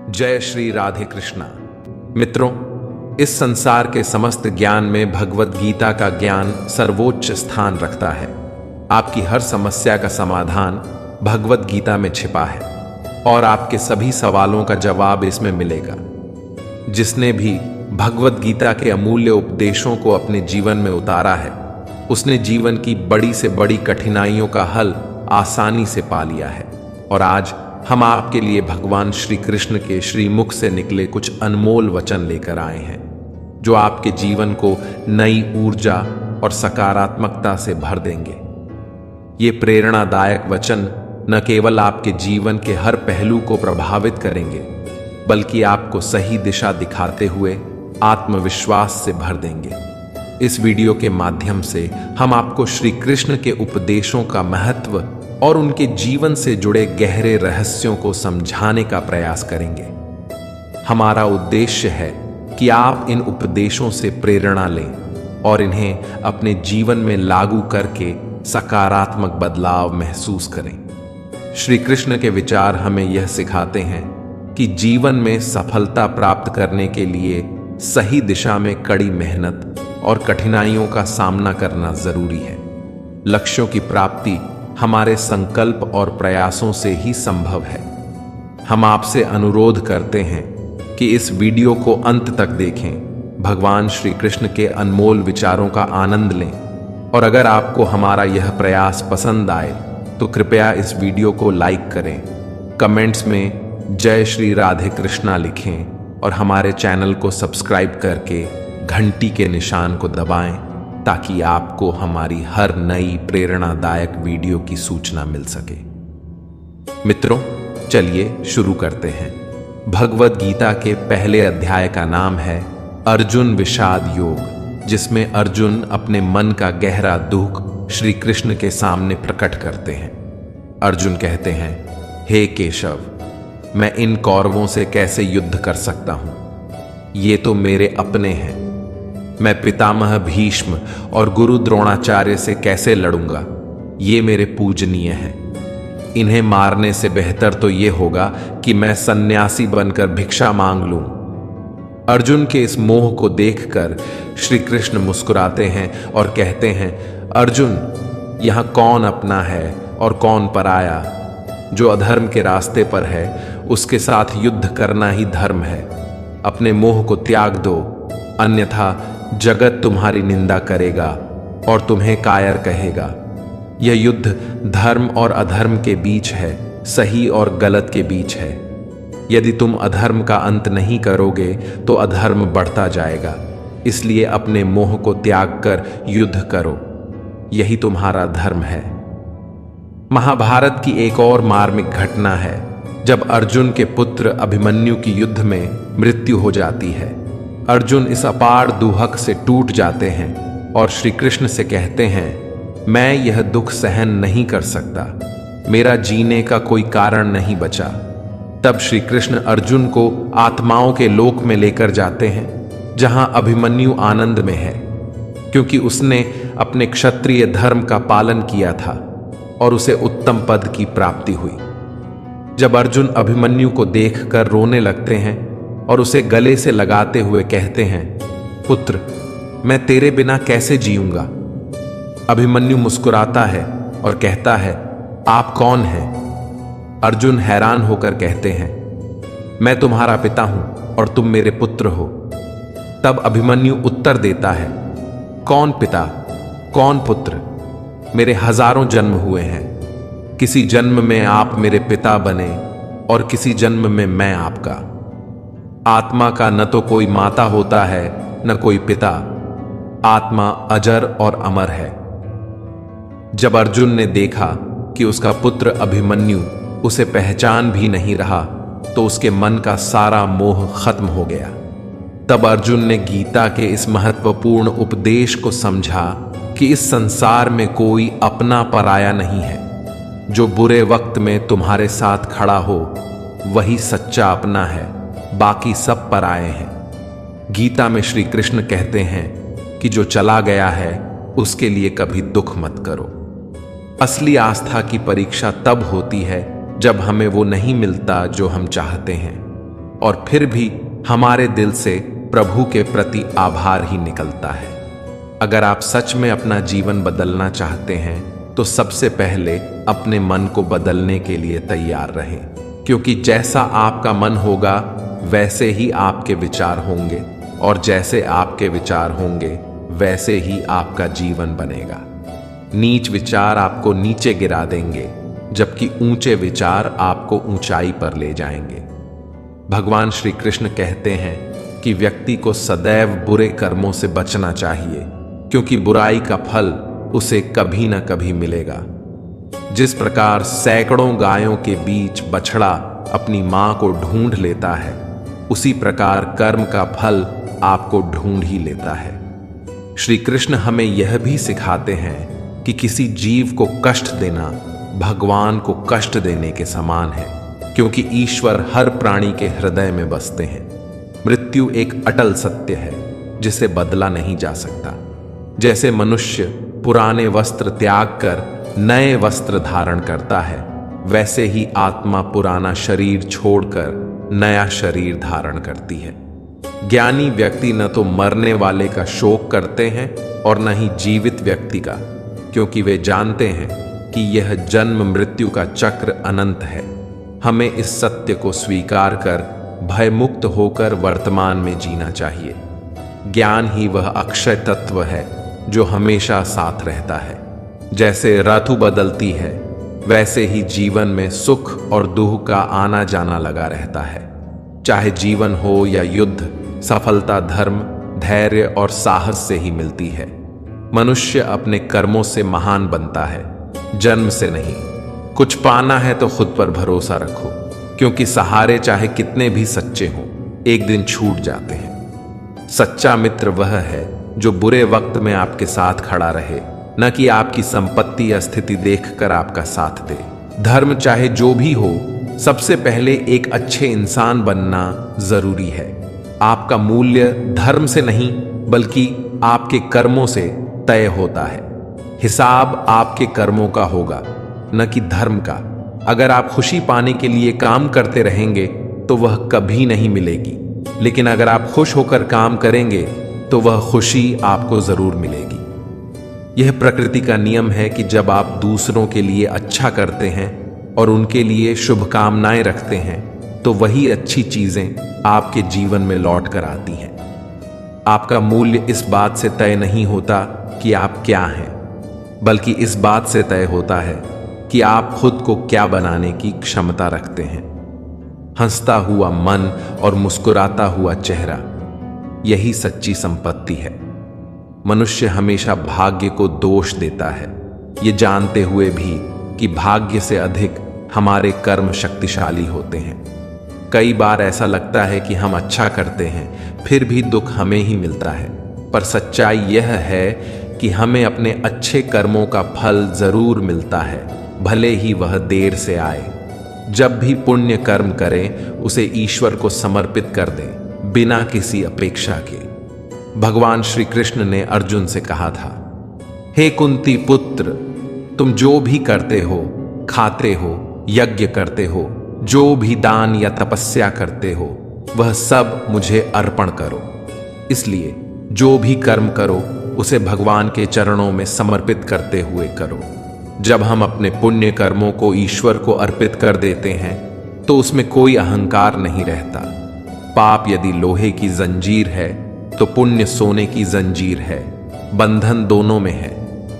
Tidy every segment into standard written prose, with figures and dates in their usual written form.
जय श्री राधे कृष्णा। मित्रों, इस संसार के समस्त ज्ञान में भगवत गीता का ज्ञान सर्वोच्च स्थान रखता है। आपकी हर समस्या का समाधान भगवत गीता में छिपा है और आपके सभी सवालों का जवाब इसमें मिलेगा। जिसने भी भगवत गीता के अमूल्य उपदेशों को अपने जीवन में उतारा है, उसने जीवन की बड़ी से बड़ी कठिनाइयों का हल आसानी से पा लिया है। और आज हम आपके लिए भगवान श्री कृष्ण के श्रीमुख से निकले कुछ अनमोल वचन लेकर आए हैं, जो आपके जीवन को नई ऊर्जा और सकारात्मकता से भर देंगे। ये प्रेरणादायक वचन न केवल आपके जीवन के हर पहलू को प्रभावित करेंगे, बल्कि आपको सही दिशा दिखाते हुए आत्मविश्वास से भर देंगे। इस वीडियो के माध्यम से हम आपको श्री कृष्ण के उपदेशों का महत्व और उनके जीवन से जुड़े गहरे रहस्यों को समझाने का प्रयास करेंगे। हमारा उद्देश्य है कि आप इन उपदेशों से प्रेरणा लें और इन्हें अपने जीवन में लागू करके सकारात्मक बदलाव महसूस करें। श्री कृष्ण के विचार हमें यह सिखाते हैं कि जीवन में सफलता प्राप्त करने के लिए सही दिशा में कड़ी मेहनत और कठिनाइयों का सामना करना जरूरी है। लक्ष्यों की प्राप्ति हमारे संकल्प और प्रयासों से ही संभव है। हम आपसे अनुरोध करते हैं कि इस वीडियो को अंत तक देखें, भगवान श्री कृष्ण के अनमोल विचारों का आनंद लें। और अगर आपको हमारा यह प्रयास पसंद आए तो कृपया इस वीडियो को लाइक करें, कमेंट्स में जय श्री राधे कृष्णा लिखें और हमारे चैनल को सब्सक्राइब करके घंटी के निशान को दबाएं, ताकि आपको हमारी हर नई प्रेरणादायक वीडियो की सूचना मिल सके। मित्रों, चलिए शुरू करते हैं। भगवत गीता के पहले अध्याय का नाम है अर्जुन विषाद योग, जिसमें अर्जुन अपने मन का गहरा दुख श्री कृष्ण के सामने प्रकट करते हैं। अर्जुन कहते हैं, हे केशव, मैं इन कौरवों से कैसे युद्ध कर सकता हूं? ये तो मेरे अपने हैं। मैं पितामह भीष्म और गुरु द्रोणाचार्य से कैसे लड़ूंगा? ये मेरे पूजनीय हैं। इन्हें मारने से बेहतर तो ये होगा कि मैं सन्यासी बनकर भिक्षा मांग लूं। अर्जुन के इस मोह को देखकर श्री कृष्ण मुस्कुराते हैं और कहते हैं, अर्जुन, यहां कौन अपना है और कौन पराया? जो अधर्म के रास्ते पर है उसके साथ युद्ध करना ही धर्म है। अपने मोह को त्याग दो, अन्यथा जगत तुम्हारी निंदा करेगा और तुम्हें कायर कहेगा। यह युद्ध धर्म और अधर्म के बीच है, सही और गलत के बीच है। यदि तुम अधर्म का अंत नहीं करोगे तो अधर्म बढ़ता जाएगा। इसलिए अपने मोह को त्याग कर युद्ध करो, यही तुम्हारा धर्म है। महाभारत की एक और मार्मिक घटना है, जब अर्जुन के पुत्र अभिमन्यु की युद्ध में मृत्यु हो जाती है। अर्जुन इस अपार दुहक से टूट जाते हैं और श्री कृष्ण से कहते हैं, मैं यह दुख सहन नहीं कर सकता, मेरा जीने का कोई कारण नहीं बचा। तब श्री कृष्ण अर्जुन को आत्माओं के लोक में लेकर जाते हैं, जहां अभिमन्यु आनंद में है, क्योंकि उसने अपने क्षत्रिय धर्म का पालन किया था और उसे उत्तम पद की प्राप्ति हुई। जब अर्जुन अभिमन्यु को देखकर रोने लगते हैं और उसे गले से लगाते हुए कहते हैं, पुत्र, मैं तेरे बिना कैसे जीऊंगा? अभिमन्यु मुस्कुराता है और कहता है, आप कौन हैं? अर्जुन हैरान होकर कहते हैं, मैं तुम्हारा पिता हूं और तुम मेरे पुत्र हो। तब अभिमन्यु उत्तर देता है, कौन पिता, कौन पुत्र? मेरे हजारों जन्म हुए हैं। किसी जन्म में आप मेरे पिता बने और किसी जन्म में मैं आपका। आत्मा का न तो कोई माता होता है न कोई पिता। आत्मा अजर और अमर है। जब अर्जुन ने देखा कि उसका पुत्र अभिमन्यु उसे पहचान भी नहीं रहा, तो उसके मन का सारा मोह खत्म हो गया। तब अर्जुन ने गीता के इस महत्वपूर्ण उपदेश को समझा कि इस संसार में कोई अपना पराया नहीं है। जो बुरे वक्त में तुम्हारे साथ खड़ा हो वही सच्चा अपना है, बाकी सब पराये हैं। गीता में श्री कृष्ण कहते हैं कि जो चला गया है उसके लिए कभी दुख मत करो। असली आस्था की परीक्षा तब होती है जब हमें वो नहीं मिलता जो हम चाहते हैं। और फिर भी हमारे दिल से प्रभु के प्रति आभार ही निकलता है। अगर आप सच में अपना जीवन बदलना चाहते हैं तो सबसे पहले अपने मन को बदलने के लिए तैयार रहें, क्योंकि जैसा आपका मन होगा वैसे ही आपके विचार होंगे, और जैसे आपके विचार होंगे वैसे ही आपका जीवन बनेगा। नीच विचार आपको नीचे गिरा देंगे, जबकि ऊंचे विचार आपको ऊंचाई पर ले जाएंगे। भगवान श्री कृष्ण कहते हैं कि व्यक्ति को सदैव बुरे कर्मों से बचना चाहिए, क्योंकि बुराई का फल उसे कभी न कभी मिलेगा। जिस प्रकार सैकड़ों गायों के बीच बछड़ा अपनी मां को ढूंढ लेता है, उसी प्रकार कर्म का फल आपको ढूंढ ही लेता है। श्री कृष्ण हमें यह भी सिखाते हैं कि किसी जीव को कष्ट देना भगवान को कष्ट देने के समान है, क्योंकि ईश्वर हर प्राणी के हृदय में बसते हैं। मृत्यु एक अटल सत्य है जिसे बदला नहीं जा सकता। जैसे मनुष्य पुराने वस्त्र त्याग कर नए वस्त्र धारण करता है, वैसे ही आत्मा पुराना शरीर छोड़कर नया शरीर धारण करती है। ज्ञानी व्यक्ति न तो मरने वाले का शोक करते हैं और न ही जीवित व्यक्ति का, क्योंकि वे जानते हैं कि यह जन्म मृत्यु का चक्र अनंत है। हमें इस सत्य को स्वीकार कर भयमुक्त होकर वर्तमान में जीना चाहिए। ज्ञान ही वह अक्षय तत्व है जो हमेशा साथ रहता है। जैसे ऋतु बदलती है, वैसे ही जीवन में सुख और दुख का आना जाना लगा रहता है। चाहे जीवन हो या युद्ध, सफलता धर्म, धैर्य और साहस से ही मिलती है। मनुष्य अपने कर्मों से महान बनता है, जन्म से नहीं। कुछ पाना है तो खुद पर भरोसा रखो, क्योंकि सहारे चाहे कितने भी सच्चे हों, एक दिन छूट जाते हैं। सच्चा मित्र वह है जो बुरे वक्त में आपके साथ खड़ा रहे, न कि आपकी संपत्ति या स्थिति देखकर आपका साथ दे। धर्म चाहे जो भी हो, सबसे पहले एक अच्छे इंसान बनना जरूरी है। आपका मूल्य धर्म से नहीं बल्कि आपके कर्मों से तय होता है। हिसाब आपके कर्मों का होगा, न कि धर्म का। अगर आप खुशी पाने के लिए काम करते रहेंगे तो वह कभी नहीं मिलेगी, लेकिन अगर आप खुश होकर काम करेंगे तो वह खुशी आपको जरूर मिलेगी। यह प्रकृति का नियम है कि जब आप दूसरों के लिए अच्छा करते हैं और उनके लिए शुभकामनाएं रखते हैं, तो वही अच्छी चीजें आपके जीवन में लौट कर आती हैं। आपका मूल्य इस बात से तय नहीं होता कि आप क्या हैं, बल्कि इस बात से तय होता है कि आप खुद को क्या बनाने की क्षमता रखते हैं। हंसता हुआ मन और मुस्कुराता हुआ चेहरा, यही सच्ची संपत्ति है। मनुष्य हमेशा भाग्य को दोष देता है, ये जानते हुए भी कि भाग्य से अधिक हमारे कर्म शक्तिशाली होते हैं। कई बार ऐसा लगता है कि हम अच्छा करते हैं, फिर भी दुख हमें ही मिलता है। पर सच्चाई यह है कि हमें अपने अच्छे कर्मों का फल जरूर मिलता है, भले ही वह देर से आए। जब भी पुण्य कर्म करें, उसे ईश्वर को समर्पित कर दें, बिना किसी अपेक्षा के। भगवान श्री कृष्ण ने अर्जुन से कहा था, हे कुंती पुत्र, तुम जो भी करते हो, खाते हो, यज्ञ करते हो, जो भी दान या तपस्या करते हो, वह सब मुझे अर्पण करो। इसलिए जो भी कर्म करो उसे भगवान के चरणों में समर्पित करते हुए करो। जब हम अपने पुण्य कर्मों को ईश्वर को अर्पित कर देते हैं तो उसमें कोई अहंकार नहीं रहता। पाप यदि लोहे की जंजीर है तो पुण्य सोने की जंजीर है। बंधन दोनों में है।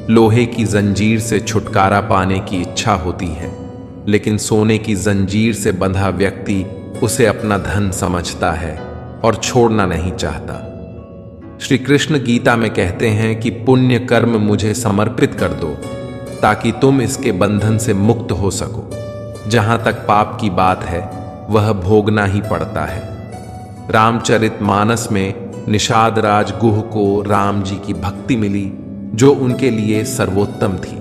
लोहे की जंजीर से छुटकारा पाने की इच्छा होती है, लेकिन सोने की जंजीर से बंधा व्यक्ति उसे अपना धन समझता है और छोड़ना नहीं चाहता। श्री कृष्ण गीता में कहते हैं कि पुण्य कर्म मुझे समर्पित कर दो ताकि तुम इसके बंधन से मुक्त हो सको। जहां तक पाप की बात है वह भोगना ही पड़ता है। रामचरितमानस में निषाद राज गुह को राम जी की भक्ति मिली जो उनके लिए सर्वोत्तम थी।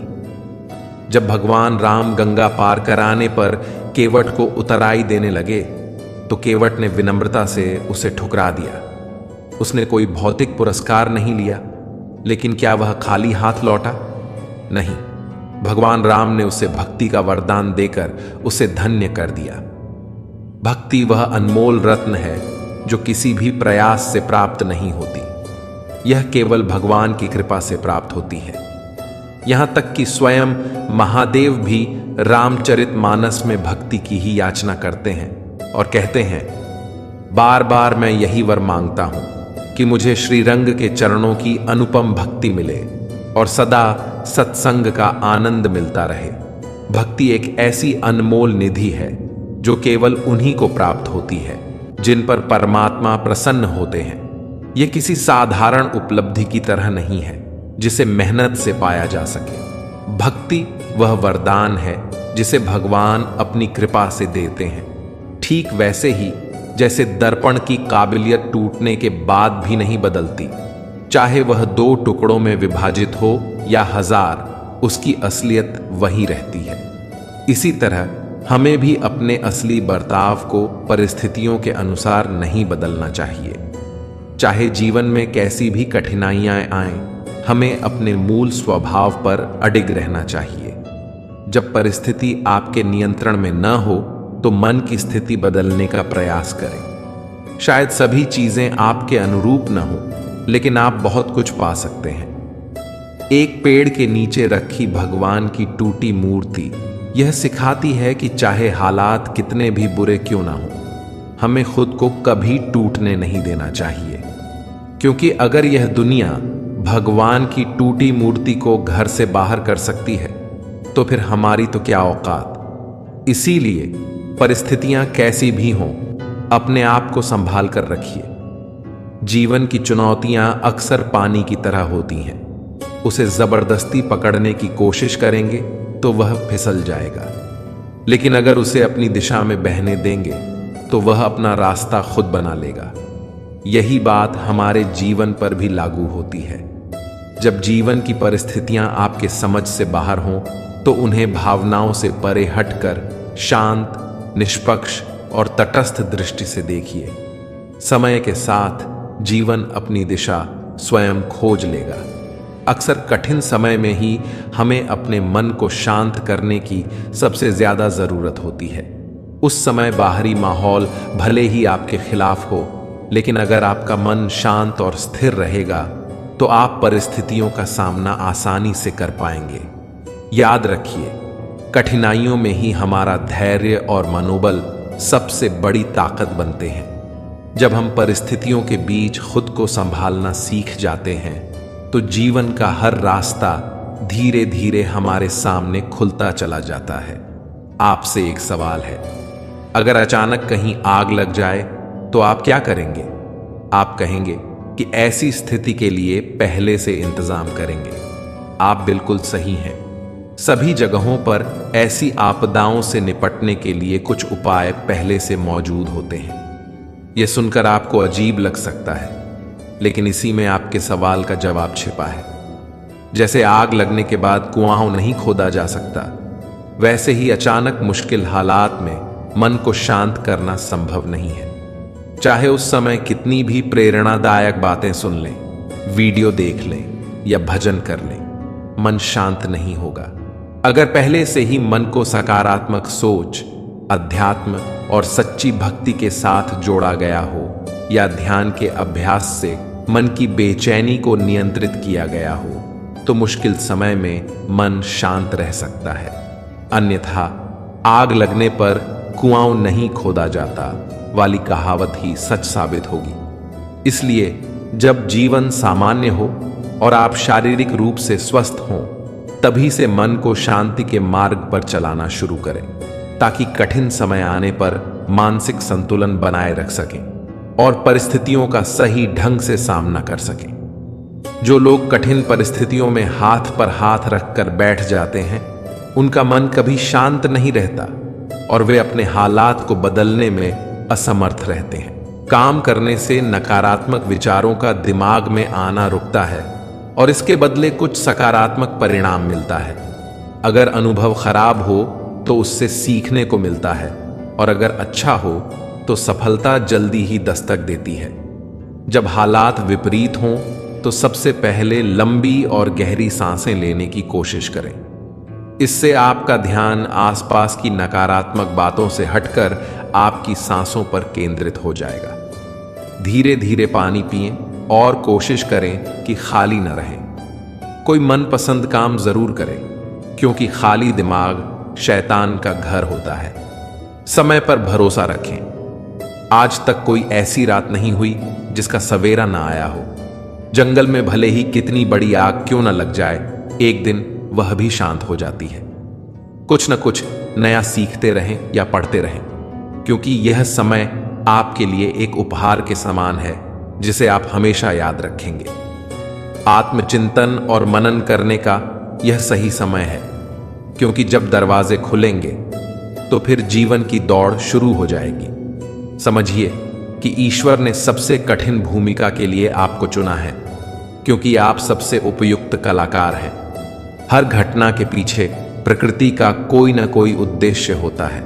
जब भगवान राम गंगा पार कराने पर केवट को उतराई देने लगे तो केवट ने विनम्रता से उसे ठुकरा दिया। उसने कोई भौतिक पुरस्कार नहीं लिया, लेकिन क्या वह खाली हाथ लौटा? नहीं, भगवान राम ने उसे भक्ति का वरदान देकर उसे धन्य कर दिया। भक्ति वह अनमोल रत्न है जो किसी भी प्रयास से प्राप्त नहीं होती। यह केवल भगवान की कृपा से प्राप्त होती है। यहां तक कि स्वयं महादेव भी रामचरितमानस में भक्ति की ही याचना करते हैं और कहते हैं, बार बार मैं यही वर मांगता हूं कि मुझे श्रीरंग के चरणों की अनुपम भक्ति मिले और सदा सत्संग का आनंद मिलता रहे। भक्ति एक ऐसी अनमोल निधि है जो केवल उन्हीं को प्राप्त होती है जिन पर परमात्मा प्रसन्न होते हैं। यह किसी साधारण उपलब्धि की तरह नहीं है जिसे मेहनत से पाया जा सके। भक्ति वह वरदान है जिसे भगवान अपनी कृपा से देते हैं। ठीक वैसे ही जैसे दर्पण की काबिलियत टूटने के बाद भी नहीं बदलती, चाहे वह 2 टुकड़ों में विभाजित हो या 1000, उसकी असलियत वही रहती है। इसी तरह हमें भी अपने असली बर्ताव को परिस्थितियों के अनुसार नहीं बदलना चाहिए। चाहे जीवन में कैसी भी कठिनाइयां आएं, हमें अपने मूल स्वभाव पर अडिग रहना चाहिए। जब परिस्थिति आपके नियंत्रण में न हो तो मन की स्थिति बदलने का प्रयास करें। शायद सभी चीजें आपके अनुरूप न हो, लेकिन आप बहुत कुछ पा सकते हैं। एक पेड़ के नीचे रखी भगवान की टूटी मूर्ति यह सिखाती है कि चाहे हालात कितने भी बुरे क्यों ना हो, हमें खुद को कभी टूटने नहीं देना चाहिए। क्योंकि अगर यह दुनिया भगवान की टूटी मूर्ति को घर से बाहर कर सकती है, तो फिर हमारी तो क्या औकात। इसीलिए परिस्थितियां कैसी भी हों, अपने आप को संभाल कर रखिए। जीवन की चुनौतियां अक्सर पानी की तरह होती हैं। उसे जबरदस्ती पकड़ने की कोशिश करेंगे तो वह फिसल जाएगा, लेकिन अगर उसे अपनी दिशा में बहने देंगे तो वह अपना रास्ता खुद बना लेगा। यही बात हमारे जीवन पर भी लागू होती है। जब जीवन की परिस्थितियां आपके समझ से बाहर हों, तो उन्हें भावनाओं से परे हटकर शांत, निष्पक्ष और तटस्थ दृष्टि से देखिए। समय के साथ जीवन अपनी दिशा स्वयं खोज लेगा। अक्सर कठिन समय में ही हमें अपने मन को शांत करने की सबसे ज्यादा जरूरत होती है। उस समय बाहरी माहौल भले ही आपके खिलाफ हो, लेकिन अगर आपका मन शांत और स्थिर रहेगा तो आप परिस्थितियों का सामना आसानी से कर पाएंगे। याद रखिए, कठिनाइयों में ही हमारा धैर्य और मनोबल सबसे बड़ी ताकत बनते हैं। जब हम परिस्थितियों के बीच खुद को संभालना सीख जाते हैं तो जीवन का हर रास्ता धीरे धीरे हमारे सामने खुलता चला जाता है। आपसे एक सवाल है, अगर अचानक कहीं आग लग जाए तो आप क्या करेंगे? आप कहेंगे कि ऐसी स्थिति के लिए पहले से इंतजाम करेंगे। आप बिल्कुल सही हैं। सभी जगहों पर ऐसी आपदाओं से निपटने के लिए कुछ उपाय पहले से मौजूद होते हैं। यह सुनकर आपको अजीब लग सकता है, लेकिन इसी में आपके सवाल का जवाब छिपा है। जैसे आग लगने के बाद कुआं नहीं खोदा जा सकता, वैसे ही अचानक मुश्किल हालात में मन को शांत करना संभव नहीं है। चाहे उस समय कितनी भी प्रेरणादायक बातें सुन लें, वीडियो देख लें या भजन कर लें, मन शांत नहीं होगा। अगर पहले से ही मन को सकारात्मक सोच, अध्यात्म और सच्ची भक्ति के साथ जोड़ा गया हो या ध्यान के अभ्यास से मन की बेचैनी को नियंत्रित किया गया हो, तो मुश्किल समय में मन शांत रह सकता है। अन्यथा आग लगने पर कुआं नहीं खोदा जाता वाली कहावत ही सच साबित होगी। इसलिए जब जीवन सामान्य हो और आप शारीरिक रूप से स्वस्थ हों, तभी से मन को शांति के मार्ग पर चलाना शुरू करें, ताकि कठिन समय आने पर मानसिक संतुलन बनाए रख सकें और परिस्थितियों का सही ढंग से सामना कर सकें। जो लोग कठिन परिस्थितियों में हाथ पर हाथ रखकर बैठ जाते हैं, उनका मन कभी शांत नहीं रहता और वे अपने हालात को बदलने में असमर्थ रहते हैं। काम करने से नकारात्मक विचारों का दिमाग में आना रुकता है और इसके बदले कुछ सकारात्मक परिणाम मिलता है। अगर अनुभव खराब हो तो उससे सीखने को मिलता है, और अगर अच्छा हो तो सफलता जल्दी ही दस्तक देती है। जब हालात विपरीत हों तो सबसे पहले लंबी और गहरी सांसें लेने की कोशिश करें। इससे आपका ध्यान आसपास की नकारात्मक बातों से हटकर आपकी सांसों पर केंद्रित हो जाएगा। धीरे धीरे पानी पिएं और कोशिश करें कि खाली न रहें। कोई मनपसंद काम जरूर करें, क्योंकि खाली दिमाग शैतान का घर होता है। समय पर भरोसा रखें। आज तक कोई ऐसी रात नहीं हुई जिसका सवेरा ना आया हो। जंगल में भले ही कितनी बड़ी आग क्यों न लग जाए, एक दिन वह भी शांत हो जाती है। कुछ न कुछ नया सीखते रहें या पढ़ते रहें, क्योंकि यह समय आपके लिए एक उपहार के समान है जिसे आप हमेशा याद रखेंगे। आत्मचिंतन और मनन करने का यह सही समय है, क्योंकि जब दरवाजे खुलेंगे तो फिर जीवन की दौड़ शुरू हो जाएगी। समझिए कि ईश्वर ने सबसे कठिन भूमिका के लिए आपको चुना है, क्योंकि आप सबसे उपयुक्त कलाकार हैं। हर घटना के पीछे प्रकृति का कोई ना कोई उद्देश्य होता है।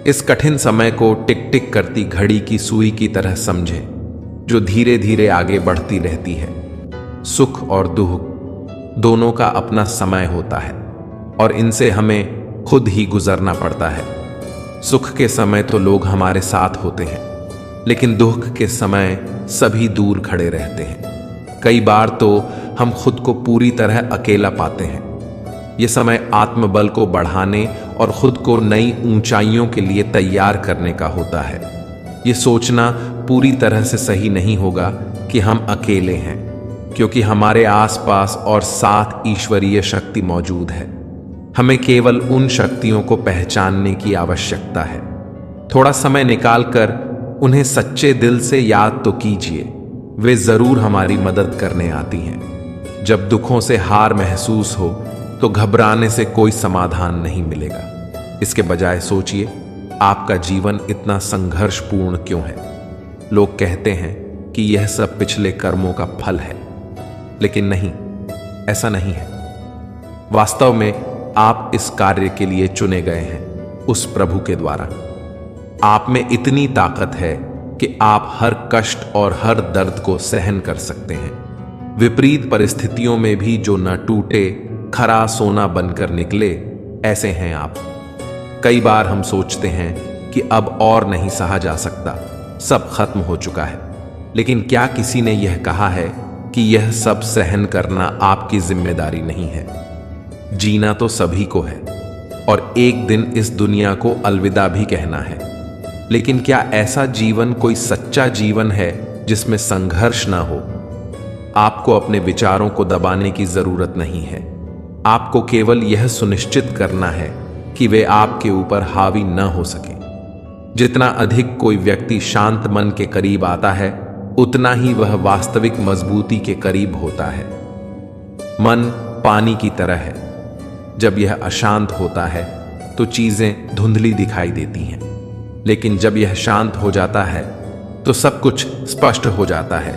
इस कठिन समय को टिक टिक करती घड़ी की सुई की तरह समझें, जो धीरे धीरे आगे बढ़ती रहती है। सुख और दुख दोनों का अपना समय होता है और इनसे हमें खुद ही गुजरना पड़ता है। सुख के समय तो लोग हमारे साथ होते हैं, लेकिन दुख के समय सभी दूर खड़े रहते हैं। कई बार तो हम खुद को पूरी तरह अकेला पाते हैं। यह समय आत्मबल को बढ़ाने और खुद को नई ऊंचाइयों के लिए तैयार करने का होता है। ये सोचना पूरी तरह से सही नहीं होगा कि हम अकेले हैं, क्योंकि हमारे आसपास और साथ ईश्वरीय शक्ति मौजूद है। हमें केवल उन शक्तियों को पहचानने की आवश्यकता है। थोड़ा समय निकालकर उन्हें सच्चे दिल से याद तो कीजिए, वे जरूर हमारी मदद करने आती हैं। जब दुखों से हार महसूस हो तो घबराने से कोई समाधान नहीं मिलेगा। इसके बजाय सोचिए, आपका जीवन इतना संघर्षपूर्ण क्यों है? लोग कहते हैं कि यह सब पिछले कर्मों का फल है, लेकिन नहीं, ऐसा नहीं है। वास्तव में आप इस कार्य के लिए चुने गए हैं, उस प्रभु के द्वारा। आप में इतनी ताकत है कि आप हर कष्ट और हर दर्द को सहन कर सकते हैं। विपरीत परिस्थितियों में भी जो न टूटे, खरा सोना बनकर निकले, ऐसे हैं आप। कई बार हम सोचते हैं कि अब और नहीं सहा जा सकता, सब खत्म हो चुका है। लेकिन क्या किसी ने यह कहा है कि यह सब सहन करना आपकी जिम्मेदारी नहीं है? जीना तो सभी को है और एक दिन इस दुनिया को अलविदा भी कहना है। लेकिन क्या ऐसा जीवन कोई सच्चा जीवन है जिसमें संघर्ष ना हो? आपको अपने विचारों को दबाने की जरूरत नहीं है। आपको केवल यह सुनिश्चित करना है कि वे आपके ऊपर हावी न हो सके। जितना अधिक कोई व्यक्ति शांत मन के करीब आता है, उतना ही वह वास्तविक मजबूती के करीब होता है। मन पानी की तरह है। जब यह अशांत होता है तो चीजें धुंधली दिखाई देती हैं, लेकिन जब यह शांत हो जाता है तो सब कुछ स्पष्ट हो जाता है।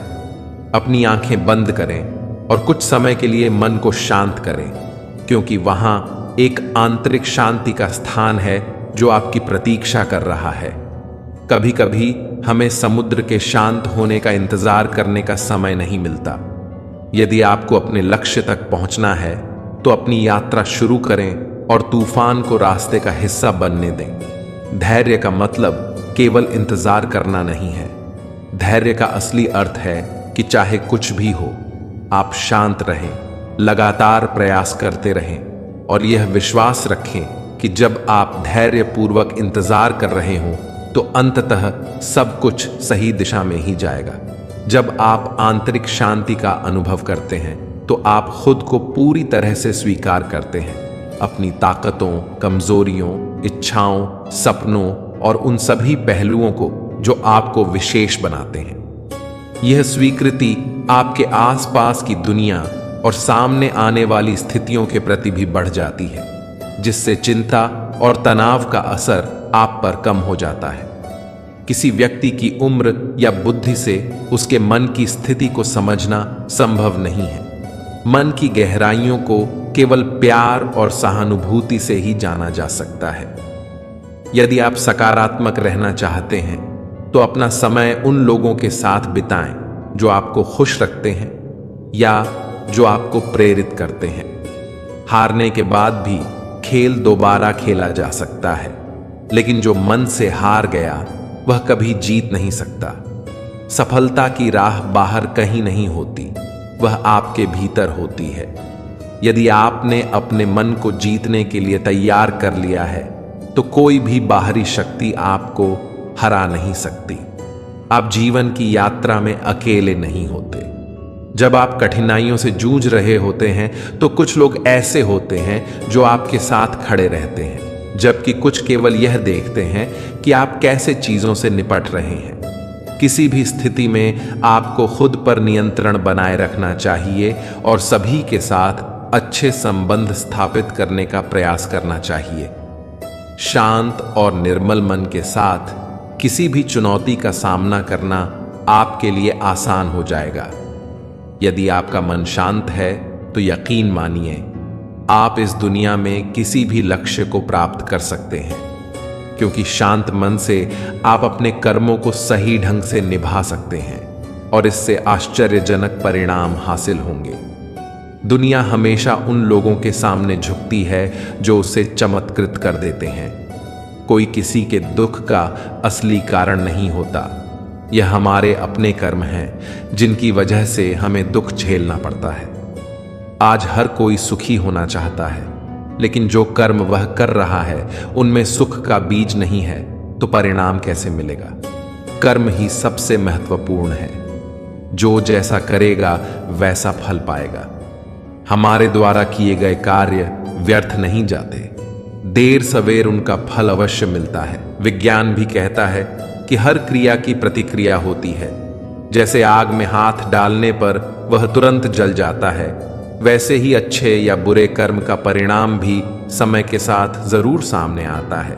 अपनी आंखें बंद करें और कुछ समय के लिए मन को शांत करें, क्योंकि वहां एक आंतरिक शांति का स्थान है जो आपकी प्रतीक्षा कर रहा है। कभी कभी हमें समुद्र के शांत होने का इंतजार करने का समय नहीं मिलता। यदि आपको अपने लक्ष्य तक पहुंचना है तो अपनी यात्रा शुरू करें और तूफान को रास्ते का हिस्सा बनने दें। धैर्य का मतलब केवल इंतजार करना नहीं है। धैर्य का असली अर्थ है कि चाहे कुछ भी हो, आप शांत रहें, लगातार प्रयास करते रहें और यह विश्वास रखें कि जब आप धैर्यपूर्वक इंतजार कर रहे हों तो अंततः सब कुछ सही दिशा में ही जाएगा। जब आप आंतरिक शांति का अनुभव करते हैं तो आप खुद को पूरी तरह से स्वीकार करते हैं, अपनी ताकतों, कमजोरियों, इच्छाओं, सपनों और उन सभी पहलुओं को जो आपको विशेष बनाते हैं। यह स्वीकृति आपके आसपास की दुनिया और सामने आने वाली स्थितियों के प्रति भी बढ़ जाती है, जिससे चिंता और तनाव का असर आप पर कम हो जाता है। किसी व्यक्ति की उम्र या बुद्धि से उसके मन की स्थिति को समझना संभव नहीं है। मन की गहराइयों को केवल प्यार और सहानुभूति से ही जाना जा सकता है। यदि आप सकारात्मक रहना चाहते हैं तो अपना समय उन लोगों के साथ बिताएं जो आपको खुश रखते हैं या जो आपको प्रेरित करते हैं। हारने के बाद भी खेल दोबारा खेला जा सकता है, लेकिन जो मन से हार गया वह कभी जीत नहीं सकता। सफलता की राह बाहर कहीं नहीं होती, वह आपके भीतर होती है। यदि आपने अपने मन को जीतने के लिए तैयार कर लिया है तो कोई भी बाहरी शक्ति आपको हरा नहीं सकती। आप जीवन की यात्रा में अकेले नहीं होते। जब आप कठिनाइयों से जूझ रहे होते हैं तो कुछ लोग ऐसे होते हैं जो आपके साथ खड़े रहते हैं, जबकि कुछ केवल यह देखते हैं कि आप कैसे चीजों से निपट रहे हैं। किसी भी स्थिति में आपको खुद पर नियंत्रण बनाए रखना चाहिए और सभी के साथ अच्छे संबंध स्थापित करने का प्रयास करना चाहिए। शांत और निर्मल मन के साथ किसी भी चुनौती का सामना करना आपके लिए आसान हो जाएगा। यदि आपका मन शांत है तो यकीन मानिए आप इस दुनिया में किसी भी लक्ष्य को प्राप्त कर सकते हैं, क्योंकि शांत मन से आप अपने कर्मों को सही ढंग से निभा सकते हैं और इससे आश्चर्यजनक परिणाम हासिल होंगे। दुनिया हमेशा उन लोगों के सामने झुकती है जो उसे चमत्कृत कर देते हैं। कोई किसी के दुख का असली कारण नहीं होता। यह हमारे अपने कर्म हैं जिनकी वजह से हमें दुख झेलना पड़ता है। आज हर कोई सुखी होना चाहता है, लेकिन जो कर्म वह कर रहा है उनमें सुख का बीज नहीं है तो परिणाम कैसे मिलेगा? कर्म ही सबसे महत्वपूर्ण है। जो जैसा करेगा वैसा फल पाएगा। हमारे द्वारा किए गए कार्य व्यर्थ नहीं जाते, देर सवेर उनका फल अवश्य मिलता है। विज्ञान भी कहता है कि हर क्रिया की प्रतिक्रिया होती है। जैसे आग में हाथ डालने पर वह तुरंत जल जाता है, वैसे ही अच्छे या बुरे कर्म का परिणाम भी समय के साथ जरूर सामने आता है।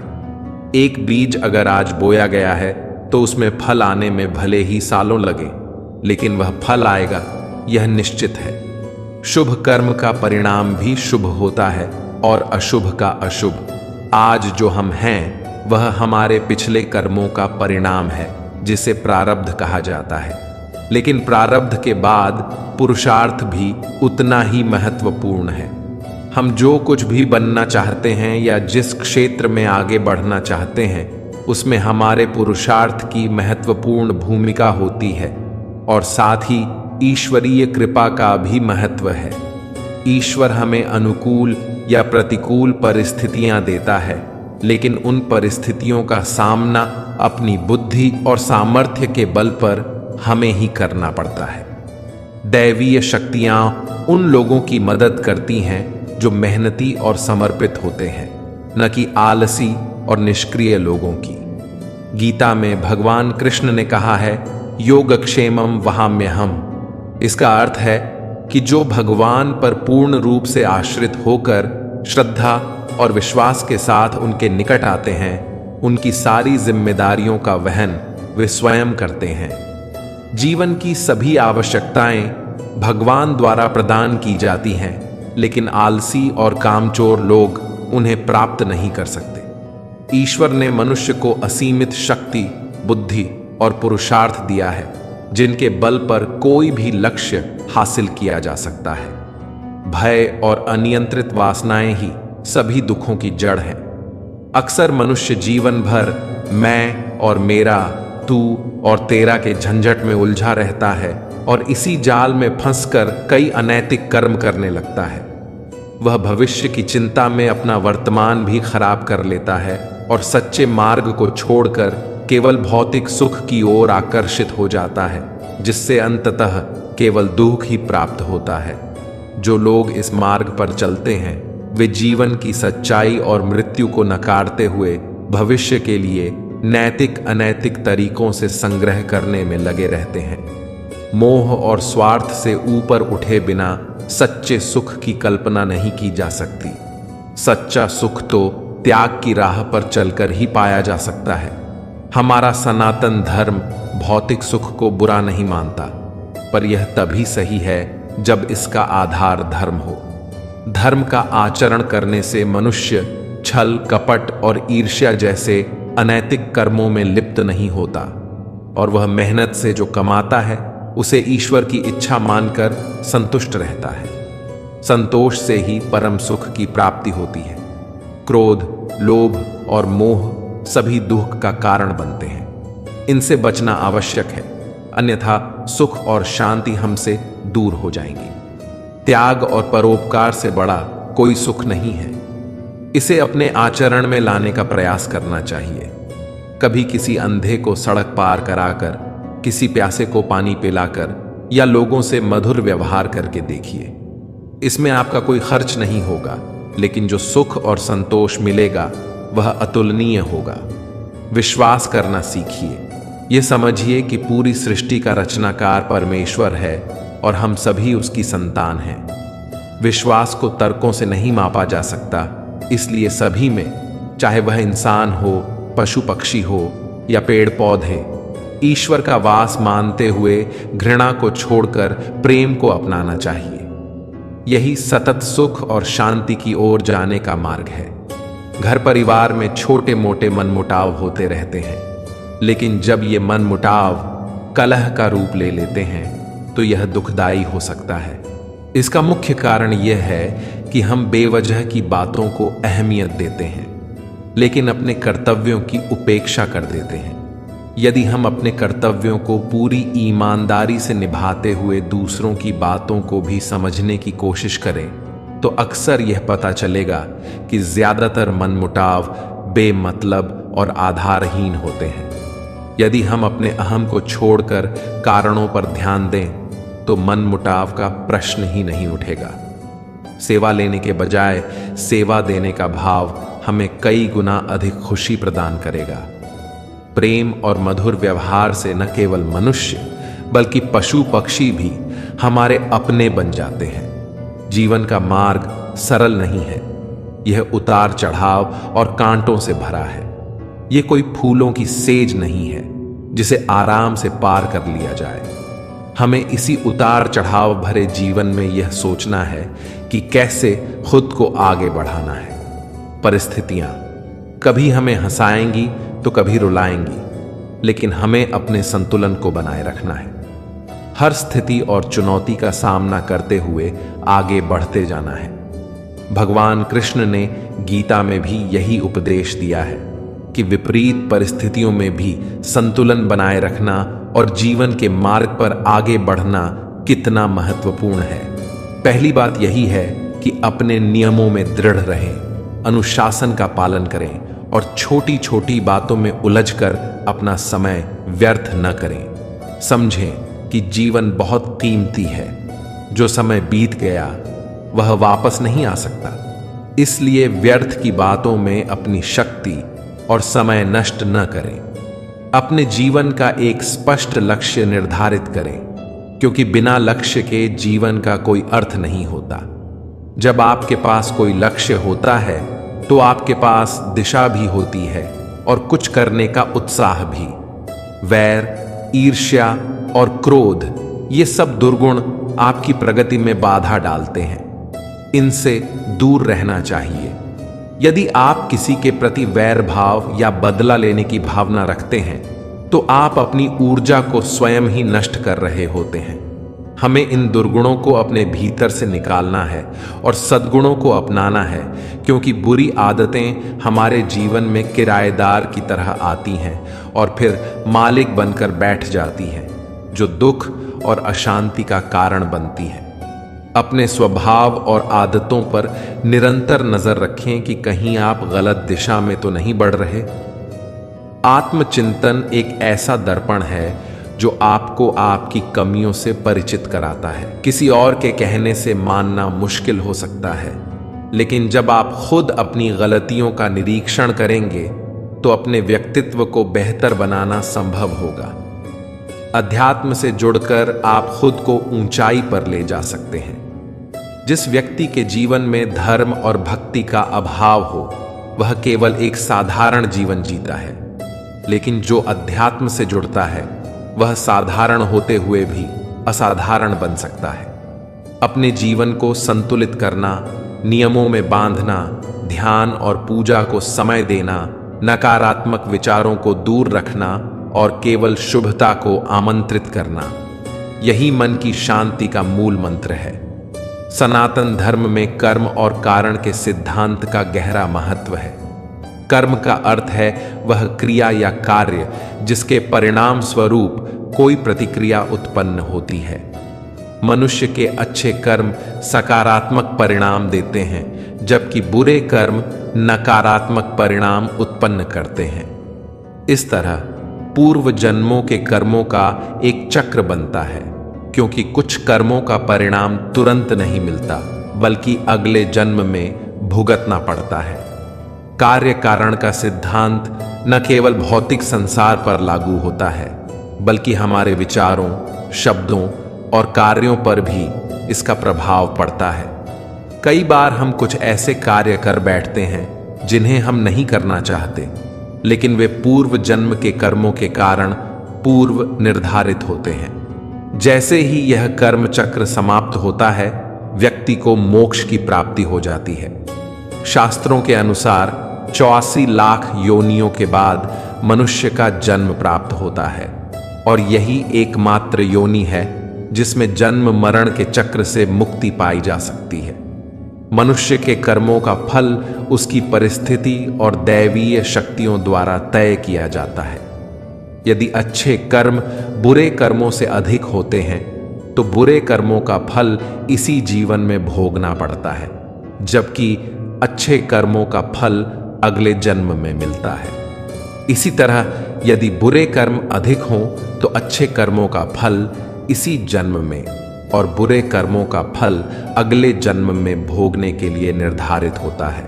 एक बीज अगर आज बोया गया है तो उसमें फल आने में भले ही सालों लगे, लेकिन वह फल आएगा, यह निश्चित है। शुभ कर्म का परिणाम भी शुभ होता है और अशुभ का अशुभ। आज जो हम हैं वह हमारे पिछले कर्मों का परिणाम है, जिसे प्रारब्ध कहा जाता है। लेकिन प्रारब्ध के बाद पुरुषार्थ भी उतना ही महत्वपूर्ण है। हम जो कुछ भी बनना चाहते हैं या जिस क्षेत्र में आगे बढ़ना चाहते हैं उसमें हमारे पुरुषार्थ की महत्वपूर्ण भूमिका होती है और साथ ही ईश्वरीय कृपा का भी महत्व है। ईश्वर हमें अनुकूल या प्रतिकूल परिस्थितियां देता है, लेकिन उन परिस्थितियों का सामना अपनी बुद्धि और सामर्थ्य के बल पर हमें ही करना पड़ता है। दैवीय शक्तियां उन लोगों की मदद करती हैं जो मेहनती और समर्पित होते हैं, न कि आलसी और निष्क्रिय लोगों की। गीता में भगवान कृष्ण ने कहा है, योगक्षेमम वहाम्यहम्। इसका अर्थ है कि जो भगवान पर पूर्ण रूप से आश्रित होकर श्रद्धा और विश्वास के साथ उनके निकट आते हैं, उनकी सारी जिम्मेदारियों का वहन वे स्वयं करते हैं। जीवन की सभी आवश्यकताएं भगवान द्वारा प्रदान की जाती हैं, लेकिन आलसी और कामचोर लोग उन्हें प्राप्त नहीं कर सकते। ईश्वर ने मनुष्य को असीमित शक्ति, बुद्धि और पुरुषार्थ दिया है, जिनके बल पर कोई भी लक्ष्य हासिल किया जा सकता है। भय और अनियंत्रित वासनाएं ही सभी दुखों की जड़ हैं। अक्सर मनुष्य जीवन भर मैं और मेरा, तू और तेरा के झंझट में उलझा रहता है और इसी जाल में फंसकर कई अनैतिक कर्म करने लगता है। वह भविष्य की चिंता में अपना वर्तमान भी खराब कर लेता है और सच्चे मार्ग को छोड़कर केवल भौतिक सुख की ओर आकर्षित हो जाता है, जिससे अंततः केवल दुख ही प्राप्त होता है। जो लोग इस मार्ग पर चलते हैं वे जीवन की सच्चाई और मृत्यु को नकारते हुए भविष्य के लिए नैतिक अनैतिक तरीकों से संग्रह करने में लगे रहते हैं। मोह और स्वार्थ से ऊपर उठे बिना सच्चे सुख की कल्पना नहीं की जा सकती। सच्चा सुख तो त्याग की राह पर चलकर ही पाया जा सकता है। हमारा सनातन धर्म भौतिक सुख को बुरा नहीं मानता, पर यह तभी सही है जब इसका आधार धर्म हो। धर्म का आचरण करने से मनुष्य छल, कपट और ईर्ष्या जैसे अनैतिक कर्मों में लिप्त नहीं होता और वह मेहनत से जो कमाता है उसे ईश्वर की इच्छा मानकर संतुष्ट रहता है। संतोष से ही परम सुख की प्राप्ति होती है। क्रोध, लोभ और मोह सभी दुख का कारण बनते हैं। इनसे बचना आवश्यक है, अन्यथा सुख और शांति हमसे दूर हो जाएंगी। त्याग और परोपकार से बड़ा कोई सुख नहीं है। इसे अपने आचरण में लाने का प्रयास करना चाहिए। कभी किसी अंधे को सड़क पार कराकर, किसी प्यासे को पानी पिलाकर या लोगों से मधुर व्यवहार करके देखिए। इसमें आपका कोई खर्च नहीं होगा, लेकिन जो सुख और संतोष मिलेगा वह अतुलनीय होगा। विश्वास करना सीखिए। ये समझिए कि पूरी सृष्टि का रचनाकार परमेश्वर है और हम सभी उसकी संतान हैं। विश्वास को तर्कों से नहीं मापा जा सकता, इसलिए सभी में, चाहे वह इंसान हो, पशु पक्षी हो या पेड़ पौधे, ईश्वर का वास मानते हुए घृणा को छोड़कर प्रेम को अपनाना चाहिए। यही सतत सुख और शांति की ओर जाने का मार्ग है। घर परिवार में छोटे मोटे मनमुटाव होते रहते हैं, लेकिन जब ये मनमुटाव कलह का रूप ले लेते हैं तो यह दुखदाई हो सकता है। इसका मुख्य कारण यह है कि हम बेवजह की बातों को अहमियत देते हैं, लेकिन अपने कर्तव्यों की उपेक्षा कर देते हैं। यदि हम अपने कर्तव्यों को पूरी ईमानदारी से निभाते हुए दूसरों की बातों को भी समझने की कोशिश करें, तो अक्सर यह पता चलेगा कि ज्यादातर मनमुटाव बेमतलब और आधारहीन होते हैं। यदि हम अपने अहम को छोड़कर कारणों पर ध्यान दें, तो मनमुटाव का प्रश्न ही नहीं उठेगा। सेवा लेने के बजाय सेवा देने का भाव हमें कई गुना अधिक खुशी प्रदान करेगा। प्रेम और मधुर व्यवहार से न केवल मनुष्य बल्कि पशु पक्षी भी हमारे अपने बन जाते हैं। जीवन का मार्ग सरल नहीं है, यह उतार चढ़ाव और कांटों से भरा है। यह कोई फूलों की सेज नहीं है जिसे आराम से पार कर लिया जाए। हमें इसी उतार चढ़ाव भरे जीवन में यह सोचना है कि कैसे खुद को आगे बढ़ाना है। परिस्थितियां कभी हमें हंसाएंगी तो कभी रुलाएंगी, लेकिन हमें अपने संतुलन को बनाए रखना है। हर स्थिति और चुनौती का सामना करते हुए आगे बढ़ते जाना है। भगवान कृष्ण ने गीता में भी यही उपदेश दिया है कि विपरीत परिस्थितियों में भी संतुलन बनाए रखना और जीवन के मार्ग पर आगे बढ़ना कितना महत्वपूर्ण है। पहली बात यही है कि अपने नियमों में दृढ़ रहें, अनुशासन का पालन करें और छोटी छोटी बातों में उलझकर अपना समय व्यर्थ न करें। समझें कि जीवन बहुत कीमती है। जो समय बीत गया वह वापस नहीं आ सकता, इसलिए व्यर्थ की बातों में अपनी शक्ति और समय नष्ट न करें। अपने जीवन का एक स्पष्ट लक्ष्य निर्धारित करें, क्योंकि बिना लक्ष्य के जीवन का कोई अर्थ नहीं होता। जब आपके पास कोई लक्ष्य होता है तो आपके पास दिशा भी होती है और कुछ करने का उत्साह भी। वैर, ईर्ष्या और क्रोध, ये सब दुर्गुण आपकी प्रगति में बाधा डालते हैं। इनसे दूर रहना चाहिए। यदि आप किसी के प्रति वैर भाव या बदला लेने की भावना रखते हैं, तो आप अपनी ऊर्जा को स्वयं ही नष्ट कर रहे होते हैं। हमें इन दुर्गुणों को अपने भीतर से निकालना है और सद्गुणों को अपनाना है, क्योंकि बुरी आदतें हमारे जीवन में किराएदार की तरह आती हैं और फिर मालिक बनकर बैठ जाती हैं, जो दुख और अशांति का कारण बनती है। अपने स्वभाव और आदतों पर निरंतर नजर रखें कि कहीं आप गलत दिशा में तो नहीं बढ़ रहे। आत्मचिंतन एक ऐसा दर्पण है जो आपको आपकी कमियों से परिचित कराता है। किसी और के कहने से मानना मुश्किल हो सकता है, लेकिन जब आप खुद अपनी गलतियों का निरीक्षण करेंगे तो अपने व्यक्तित्व को बेहतर बनाना संभव होगा। अध्यात्म से जुड़कर आप खुद को ऊंचाई पर ले जा सकते हैं। जिस व्यक्ति के जीवन में धर्म और भक्ति का अभाव हो, वह केवल एक साधारण जीवन जीता है, लेकिन जो अध्यात्म से जुड़ता है वह साधारण होते हुए भी असाधारण बन सकता है। अपने जीवन को संतुलित करना, नियमों में बांधना, ध्यान और पूजा को समय देना, नकारात्मक विचारों को दूर रखना और केवल शुभता को आमंत्रित करना, यही मन की शांति का मूल मंत्र है। सनातन धर्म में कर्म और कारण के सिद्धांत का गहरा महत्व है। कर्म का अर्थ है वह क्रिया या कार्य जिसके परिणाम स्वरूप कोई प्रतिक्रिया उत्पन्न होती है। मनुष्य के अच्छे कर्म सकारात्मक परिणाम देते हैं, जबकि बुरे कर्म नकारात्मक परिणाम उत्पन्न करते हैं। इस तरह पूर्व जन्मों के कर्मों का एक चक्र बनता है, क्योंकि कुछ कर्मों का परिणाम तुरंत नहीं मिलता, बल्कि अगले जन्म में भुगतना पड़ता है। कार्य कारण का सिद्धांत न केवल भौतिक संसार पर लागू होता है, बल्कि हमारे विचारों, शब्दों और कार्यों पर भी इसका प्रभाव पड़ता है। कई बार हम कुछ ऐसे कार्य कर बैठते हैं जिन्हें हम नहीं करना चाहते, लेकिन वे पूर्व जन्म के कर्मों के कारण पूर्व निर्धारित होते हैं। जैसे ही यह कर्म चक्र समाप्त होता है, व्यक्ति को मोक्ष की प्राप्ति हो जाती है। शास्त्रों के अनुसार 84 लाख योनियों के बाद मनुष्य का जन्म प्राप्त होता है, और यही एकमात्र योनि है जिसमें जन्म मरण के चक्र से मुक्ति पाई जा सकती है। मनुष्य के कर्मों का फल उसकी परिस्थिति और दैवीय शक्तियों द्वारा तय किया जाता है। यदि अच्छे कर्म बुरे कर्मों से अधिक होते हैं, तो बुरे कर्मों का फल इसी जीवन में भोगना पड़ता है, जबकि अच्छे कर्मों का फल अगले जन्म में मिलता है। इसी तरह यदि बुरे कर्म अधिक हों, तो अच्छे कर्मों का फल इसी जन्म में और बुरे कर्मों का फल अगले जन्म में भोगने के लिए निर्धारित होता है।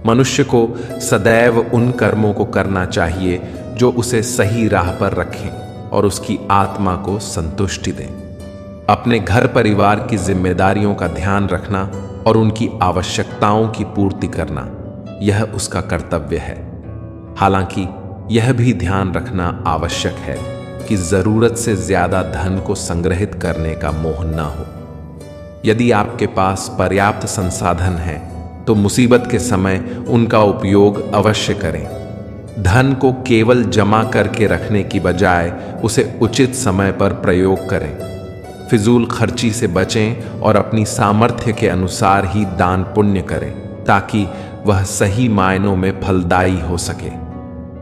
मनुष्य को सदैव उन कर्मों को करना चाहिए जो उसे सही राह पर रखें और उसकी आत्मा को संतुष्टि दें। अपने घर परिवार की जिम्मेदारियों का ध्यान रखना और उनकी आवश्यकताओं की पूर्ति करना, यह उसका कर्तव्य है। हालांकि यह भी ध्यान रखना आवश्यक है कि जरूरत से ज्यादा धन को संग्रहित करने का मोह न हो। यदि आपके पास पर्याप्त संसाधन है, तो मुसीबत के समय उनका उपयोग अवश्य करें। धन को केवल जमा करके रखने की बजाय उसे उचित समय पर प्रयोग करें। फिजूल खर्ची से बचें और अपनी सामर्थ्य के अनुसार ही दान पुण्य करें, ताकि वह सही मायनों में फलदायी हो सके।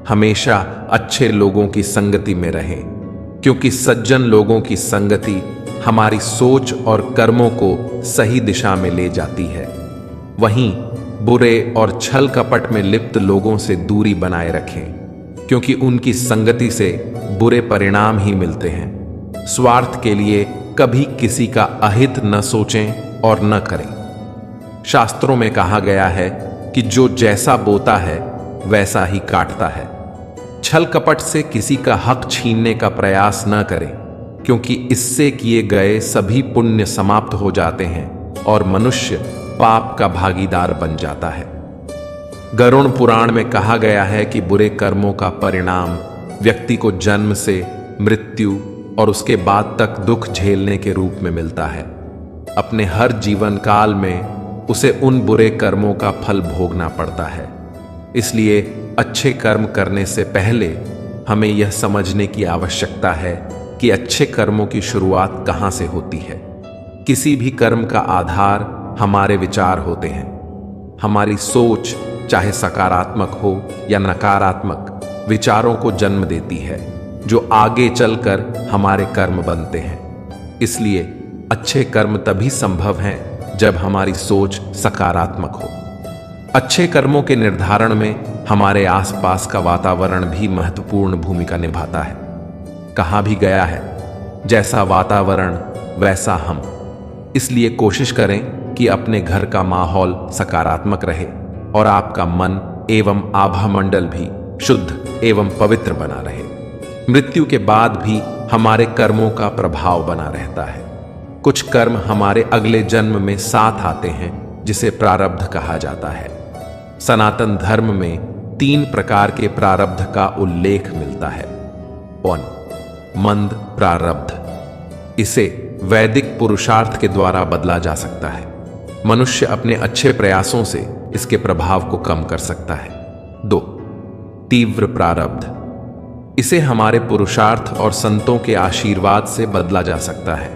हमेशा अच्छे लोगों की संगति में रहें, क्योंकि सज्जन लोगों की संगति हमारी सोच और कर्मों को सही दिशा में ले जाती है। वहीं बुरे और छल कपट में लिप्त लोगों से दूरी बनाए रखें, क्योंकि उनकी संगति से बुरे परिणाम ही मिलते हैं। स्वार्थ के लिए कभी किसी का अहित न सोचें और न करें। शास्त्रों में कहा गया है कि जो जैसा बोता है वैसा ही काटता है। छल कपट से किसी का हक छीनने का प्रयास न करें, क्योंकि इससे किए गए सभी पुण्य समाप्त हो जाते हैं और मनुष्य पाप का भागीदार बन जाता है। गरुड़ पुराण में कहा गया है कि बुरे कर्मों का परिणाम व्यक्ति को जन्म से मृत्यु और उसके बाद तक दुख झेलने के रूप में मिलता है। अपने हर जीवन काल में उसे उन बुरे कर्मों का फल भोगना पड़ता है। इसलिए अच्छे कर्म करने से पहले हमें यह समझने की आवश्यकता है कि अच्छे कर्मों की शुरुआत कहाँ से होती है। किसी भी कर्म का आधार हमारे विचार होते हैं। हमारी सोच चाहे सकारात्मक हो या नकारात्मक, विचारों को जन्म देती है, जो आगे चलकर हमारे कर्म बनते हैं। इसलिए अच्छे कर्म तभी संभव हैं जब हमारी सोच सकारात्मक हो। अच्छे कर्मों के निर्धारण में हमारे आसपास का वातावरण भी महत्वपूर्ण भूमिका निभाता है। कहा भी गया है, जैसा वातावरण वैसा हम। इसलिए कोशिश करें कि अपने घर का माहौल सकारात्मक रहे और आपका मन एवं आभा मंडल भी शुद्ध एवं पवित्र बना रहे। मृत्यु के बाद भी हमारे कर्मों का प्रभाव बना रहता है। कुछ कर्म हमारे अगले जन्म में साथ आते हैं, जिसे प्रारब्ध कहा जाता है। सनातन धर्म में 3 प्रकार के प्रारब्ध का उल्लेख मिलता है। 1. मंद प्रारब्ध। इसे वैदिक पुरुषार्थ के द्वारा बदला जा सकता है। मनुष्य अपने अच्छे प्रयासों से इसके प्रभाव को कम कर सकता है। 2. तीव्र प्रारब्ध। इसे हमारे पुरुषार्थ और संतों के आशीर्वाद से बदला जा सकता है।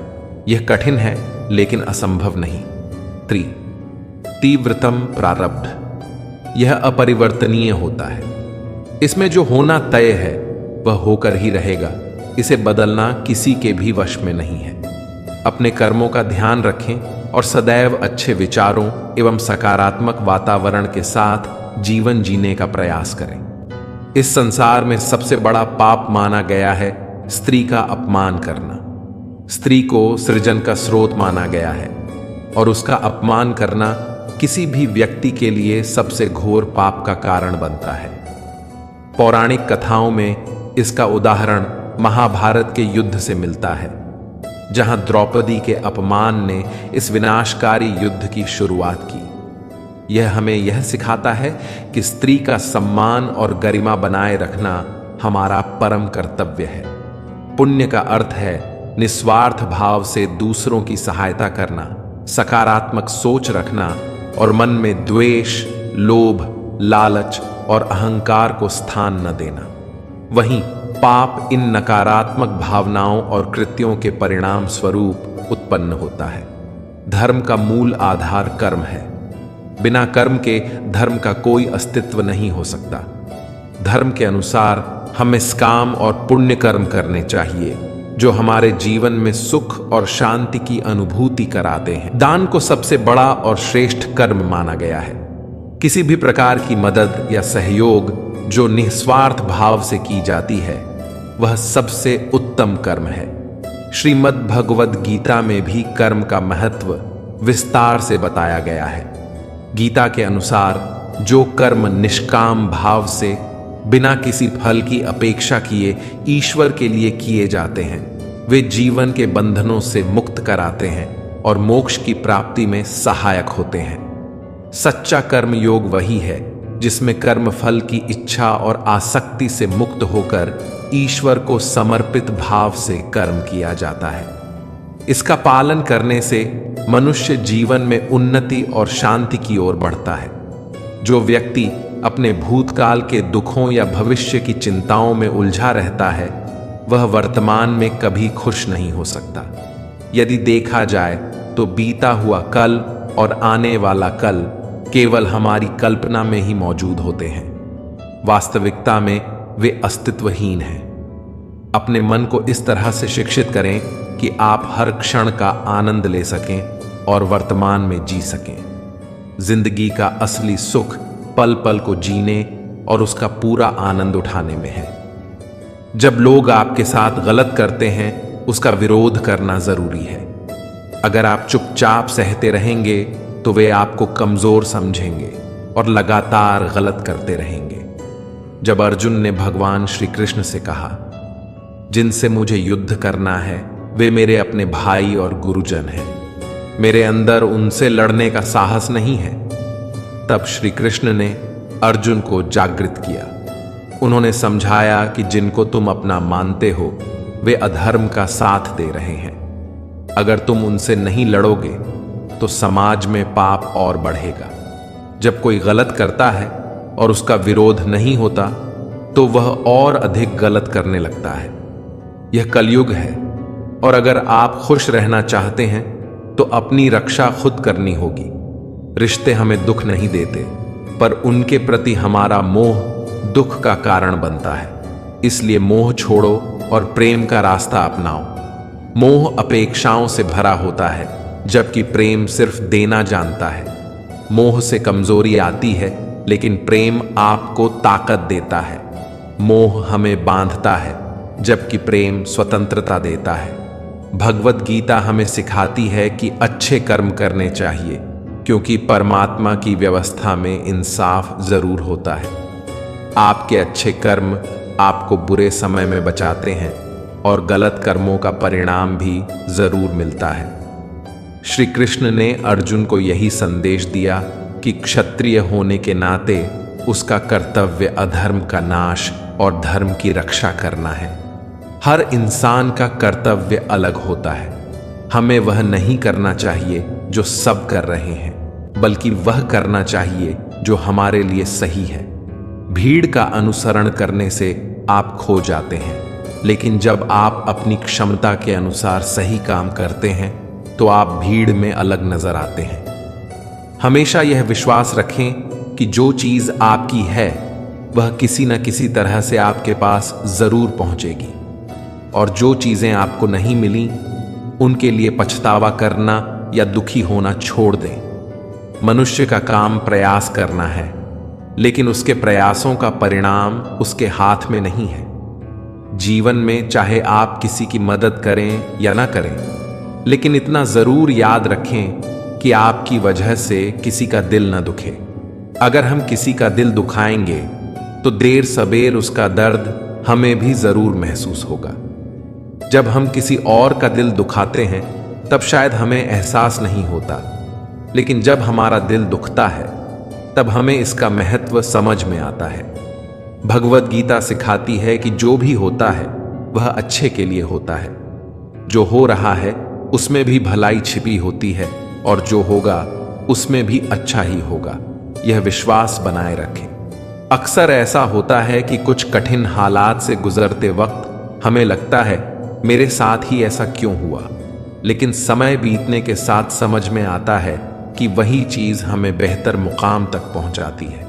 यह कठिन है, लेकिन असंभव नहीं। 3 तीव्रतम प्रारब्ध। यह अपरिवर्तनीय होता है। इसमें जो होना तय है वह होकर ही रहेगा। इसे बदलना किसी के भी वश में नहीं है। अपने कर्मों का ध्यान रखें और सदैव अच्छे विचारों एवं सकारात्मक वातावरण के साथ जीवन जीने का प्रयास करें। इस संसार में सबसे बड़ा पाप माना गया है स्त्री का अपमान करना। स्त्री को सृजन का स्रोत माना गया है और उसका अपमान करना किसी भी व्यक्ति के लिए सबसे घोर पाप का कारण बनता है। पौराणिक कथाओं में इसका उदाहरण महाभारत के युद्ध से मिलता है, जहां द्रौपदी के अपमान ने इस विनाशकारी युद्ध की शुरुआत की। यह हमें यह सिखाता है कि स्त्री का सम्मान और गरिमा बनाए रखना हमारा परम कर्तव्य है। पुण्य का अर्थ है निस्वार्थ भाव से दूसरों की सहायता करना, सकारात्मक सोच रखना और मन में द्वेष, लोभ, लालच और अहंकार को स्थान न देना। वहीं पाप इन नकारात्मक भावनाओं और कृत्यों के परिणाम स्वरूप उत्पन्न होता है। धर्म का मूल आधार कर्म है। बिना कर्म के धर्म का कोई अस्तित्व नहीं हो सकता। धर्म के अनुसार हमें निष्काम और पुण्य कर्म करने चाहिए जो हमारे जीवन में सुख और शांति की अनुभूति कराते हैं। दान को सबसे बड़ा और श्रेष्ठ कर्म माना गया है। किसी भी प्रकार की मदद या सहयोग जो निस्वार्थ भाव से की जाती है वह सबसे उत्तम कर्म है। श्रीमद् भगवद गीता में भी कर्म का महत्व विस्तार से बताया गया है। गीता के अनुसार जो कर्म निष्काम भाव से बिना किसी फल की अपेक्षा किए ईश्वर के लिए किए जाते हैं वे जीवन के बंधनों से मुक्त कराते हैं और मोक्ष की प्राप्ति में सहायक होते हैं। सच्चा कर्म योग वही है जिसमें कर्म फल की इच्छा और आसक्ति से मुक्त होकर ईश्वर को समर्पित भाव से कर्म किया जाता है। इसका पालन करने से मनुष्य जीवन में उन्नति और शांति की ओर बढ़ता है। जो व्यक्ति अपने भूतकाल के दुखों या भविष्य की चिंताओं में उलझा रहता है वह वर्तमान में कभी खुश नहीं हो सकता। यदि देखा जाए तो बीता हुआ कल और आने वाला कल केवल हमारी कल्पना में ही मौजूद होते हैं। वास्तविकता में वे अस्तित्वहीन हैं। अपने मन को इस तरह से शिक्षित करें कि आप हर क्षण का आनंद ले सकें और वर्तमान में जी सकें। जिंदगी का असली सुख पल पल को जीने और उसका पूरा आनंद उठाने में है। जब लोग आपके साथ गलत करते हैं उसका विरोध करना जरूरी है। अगर आप चुपचाप सहते रहेंगे तो वे आपको कमजोर समझेंगे और लगातार गलत करते रहेंगे। जब अर्जुन ने भगवान श्री कृष्ण से कहा, जिनसे मुझे युद्ध करना है वे मेरे अपने भाई और गुरुजन हैं, मेरे अंदर उनसे लड़ने का साहस नहीं है, तब श्री कृष्ण ने अर्जुन को जागृत किया। उन्होंने समझाया कि जिनको तुम अपना मानते हो वे अधर्म का साथ दे रहे हैं। अगर तुम उनसे नहीं लड़ोगे तो समाज में पाप और बढ़ेगा। जब कोई गलत करता है और उसका विरोध नहीं होता तो वह और अधिक गलत करने लगता है। यह कलयुग है और अगर आप खुश रहना चाहते हैं तो अपनी रक्षा खुद करनी होगी। रिश्ते हमें दुख नहीं देते पर उनके प्रति हमारा मोह दुख का कारण बनता है। इसलिए मोह छोड़ो और प्रेम का रास्ता अपनाओ। मोह अपेक्षाओं से भरा होता है जबकि प्रेम सिर्फ देना जानता है। मोह से कमजोरी आती है लेकिन प्रेम आपको ताकत देता है। मोह हमें बांधता है जबकि प्रेम स्वतंत्रता देता है। भगवत गीता हमें सिखाती है कि अच्छे कर्म करने चाहिए क्योंकि परमात्मा की व्यवस्था में इंसाफ जरूर होता है। आपके अच्छे कर्म आपको बुरे समय में बचाते हैं और गलत कर्मों का परिणाम भी जरूर मिलता है। श्री कृष्ण ने अर्जुन को यही संदेश दिया कि क्षत्रिय होने के नाते उसका कर्तव्य अधर्म का नाश और धर्म की रक्षा करना है। हर इंसान का कर्तव्य अलग होता है। हमें वह नहीं करना चाहिए जो सब कर रहे हैं, बल्कि वह करना चाहिए जो हमारे लिए सही है। भीड़ का अनुसरण करने से आप खो जाते हैं, लेकिन जब आप अपनी क्षमता के अनुसार सही काम करते हैं तो आप भीड़ में अलग नजर आते हैं। हमेशा यह विश्वास रखें कि जो चीज आपकी है वह किसी न किसी तरह से आपके पास जरूर पहुंचेगी, और जो चीजें आपको नहीं मिली उनके लिए पछतावा करना या दुखी होना छोड़ दें। मनुष्य का काम प्रयास करना है, लेकिन उसके प्रयासों का परिणाम उसके हाथ में नहीं है। जीवन में चाहे आप किसी की मदद करें या ना करें, लेकिन इतना जरूर याद रखें कि आपकी वजह से किसी का दिल न दुखे। अगर हम किसी का दिल दुखाएंगे तो देर सबेर उसका दर्द हमें भी जरूर महसूस होगा। जब हम किसी और का दिल दुखाते हैं तब शायद हमें एहसास नहीं होता, लेकिन जब हमारा दिल दुखता है तब हमें इसका महत्व समझ में आता है। भगवद गीता सिखाती है कि जो भी होता है वह अच्छे के लिए होता है। जो हो रहा है उसमें भी भलाई छिपी होती है, और जो होगा उसमें भी अच्छा ही होगा। यह विश्वास बनाए रखें। अक्सर ऐसा होता है कि कुछ कठिन हालात से गुजरते वक्त हमें लगता है मेरे साथ ही ऐसा क्यों हुआ, लेकिन समय बीतने के साथ समझ में आता है कि वही चीज हमें बेहतर मुकाम तक पहुंचाती है।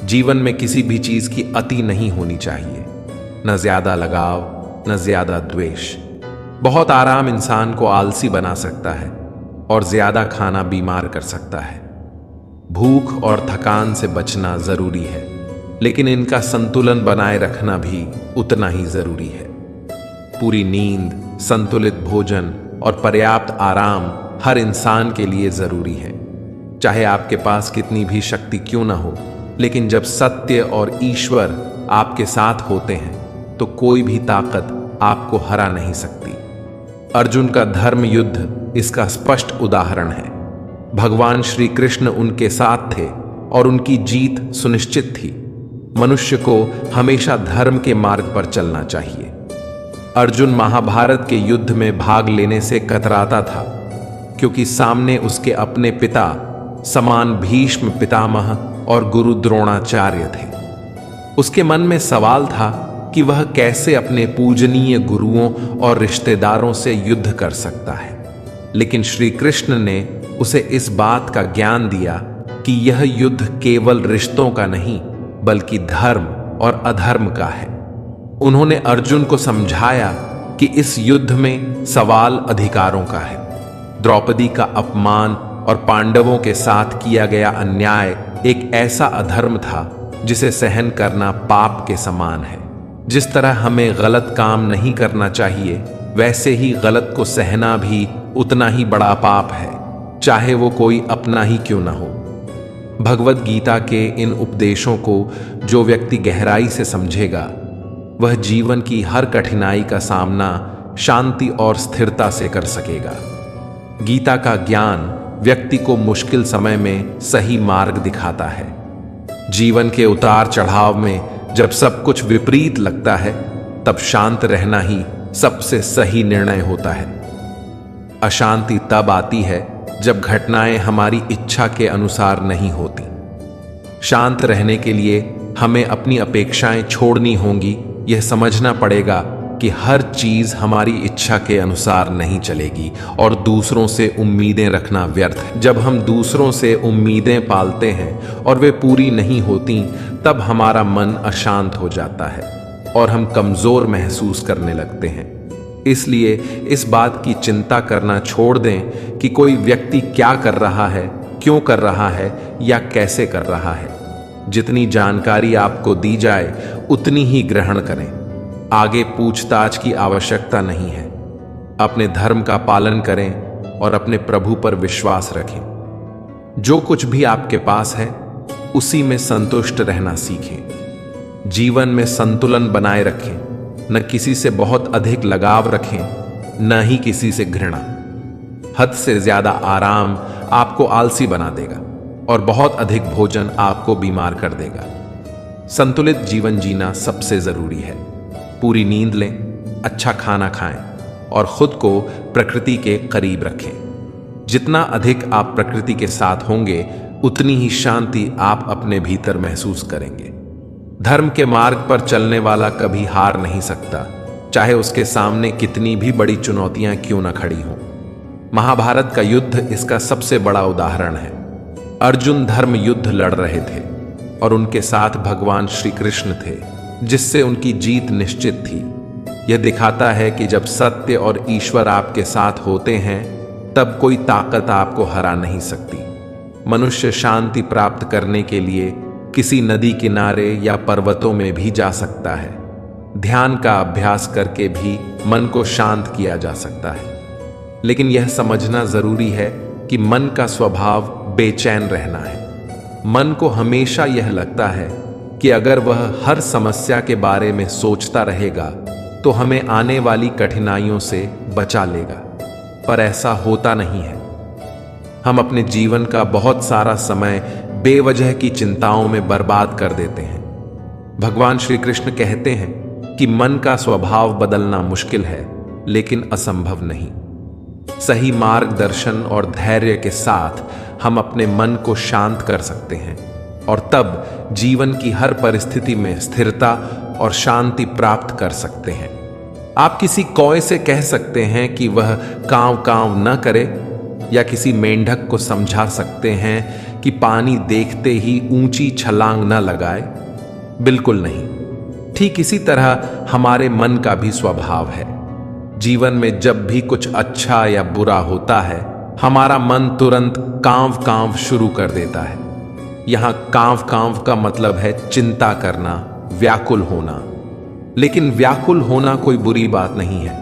जीवन में किसी भी चीज की अति नहीं होनी चाहिए, न ज्यादा लगाव न ज्यादा द्वेष। बहुत आराम इंसान को आलसी बना सकता है और ज्यादा खाना बीमार कर सकता है। भूख और थकान से बचना जरूरी है, लेकिन इनका संतुलन बनाए रखना भी उतना ही जरूरी है। पूरी नींद, संतुलित भोजन और पर्याप्त आराम हर इंसान के लिए जरूरी है। चाहे आपके पास कितनी भी शक्ति क्यों ना हो, लेकिन जब सत्य और ईश्वर आपके साथ होते हैं तो कोई भी ताकत आपको हरा नहीं सकती। अर्जुन का धर्म युद्ध इसका स्पष्ट उदाहरण है। भगवान श्री कृष्ण उनके साथ थे और उनकी जीत सुनिश्चित थी। मनुष्य को हमेशा धर्म के मार्ग पर चलना चाहिए। अर्जुन महाभारत के युद्ध में भाग लेने से कतराता था, क्योंकि सामने उसके अपने पिता समान भीष्म पितामह और गुरु द्रोणाचार्य थे। उसके मन में सवाल था कि वह कैसे अपने पूजनीय गुरुओं और रिश्तेदारों से युद्ध कर सकता है। लेकिन श्री कृष्ण ने उसे इस बात का ज्ञान दिया कि यह युद्ध केवल रिश्तों का नहीं बल्कि धर्म और अधर्म का है। उन्होंने अर्जुन को समझाया कि इस युद्ध में सवाल अधिकारों का है। द्रौपदी का अपमान और पांडवों के साथ किया गया अन्याय एक ऐसा अधर्म था जिसे सहन करना पाप के समान है। जिस तरह हमें गलत काम नहीं करना चाहिए, वैसे ही गलत को सहना भी उतना ही बड़ा पाप है, चाहे वो कोई अपना ही क्यों ना हो। भगवद गीता के इन उपदेशों को जो व्यक्ति गहराई से समझेगा, वह जीवन की हर कठिनाई का सामना शांति और स्थिरता से कर सकेगा। गीता का ज्ञान व्यक्ति को मुश्किल समय में सही मार्ग दिखाता है। जीवन के उतार चढ़ाव में जब सब कुछ विपरीत लगता है, तब शांत रहना ही सबसे सही निर्णय होता है। अशांति तब आती है जब घटनाएं हमारी इच्छा के अनुसार नहीं होती। शांत रहने के लिए हमें अपनी अपेक्षाएं छोड़नी होंगी। यह समझना पड़ेगा कि हर चीज हमारी इच्छा के अनुसार नहीं चलेगी और दूसरों से उम्मीदें रखना व्यर्थ है। जब हम दूसरों से उम्मीदें पालते हैं और वे पूरी नहीं होती, तब हमारा मन अशांत हो जाता है और हम कमजोर महसूस करने लगते हैं। इसलिए इस बात की चिंता करना छोड़ दें कि कोई व्यक्ति क्या कर रहा है, क्यों कर रहा है या कैसे कर रहा है। जितनी जानकारी आपको दी जाए उतनी ही ग्रहण करें। आगे पूछताछ की आवश्यकता नहीं है। अपने धर्म का पालन करें और अपने प्रभु पर विश्वास रखें। जो कुछ भी आपके पास है उसी में संतुष्ट रहना सीखें। जीवन में संतुलन बनाए रखें। न किसी से बहुत अधिक लगाव रखें, न ही किसी से घृणा। हद से ज्यादा आराम आपको आलसी बना देगा और बहुत अधिक भोजन आपको बीमार कर देगा। संतुलित जीवन जीना सबसे जरूरी है। पूरी नींद लें, अच्छा खाना खाएं और खुद को प्रकृति के करीब रखें। जितना अधिक आप प्रकृति के साथ होंगे, उतनी ही शांति आप अपने भीतर महसूस करेंगे। धर्म के मार्ग पर चलने वाला कभी हार नहीं सकता, चाहे उसके सामने कितनी भी बड़ी चुनौतियां क्यों न खड़ी हों। महाभारत का युद्ध इसका सबसे बड़ा उदाहरण है। अर्जुन धर्म युद्ध लड़ रहे थे और उनके साथ भगवान श्री कृष्ण थे, जिससे उनकी जीत निश्चित थी। यह दिखाता है कि जब सत्य और ईश्वर आपके साथ होते हैं तब कोई ताकत आपको हरा नहीं सकती। मनुष्य शांति प्राप्त करने के लिए किसी नदी किनारे या पर्वतों में भी जा सकता है। ध्यान का अभ्यास करके भी मन को शांत किया जा सकता है, लेकिन यह समझना जरूरी है कि मन का स्वभाव बेचैन रहना है। मन को हमेशा यह लगता है कि अगर वह हर समस्या के बारे में सोचता रहेगा तो हमें आने वाली कठिनाइयों से बचा लेगा, पर ऐसा होता नहीं है। हम अपने जीवन का बहुत सारा समय बेवजह की चिंताओं में बर्बाद कर देते हैं। भगवान श्री कृष्ण कहते हैं कि मन का स्वभाव बदलना मुश्किल है, लेकिन असंभव नहीं। सही मार्गदर्शन और धैर्य के साथ हम अपने मन को शांत कर सकते हैं और तब जीवन की हर परिस्थिति में स्थिरता और शांति प्राप्त कर सकते हैं। आप किसी कौए से कह सकते हैं कि वह कांव कांव न करे, या किसी मेंढक को समझा सकते हैं कि पानी देखते ही ऊंची छलांग न लगाए? बिल्कुल नहीं। ठीक इसी तरह हमारे मन का भी स्वभाव है। जीवन में जब भी कुछ अच्छा या बुरा होता है, हमारा मन तुरंत कांव कांव शुरू कर देता है। यहां कांव कांव का मतलब है चिंता करना, व्याकुल होना। लेकिन व्याकुल होना कोई बुरी बात नहीं है,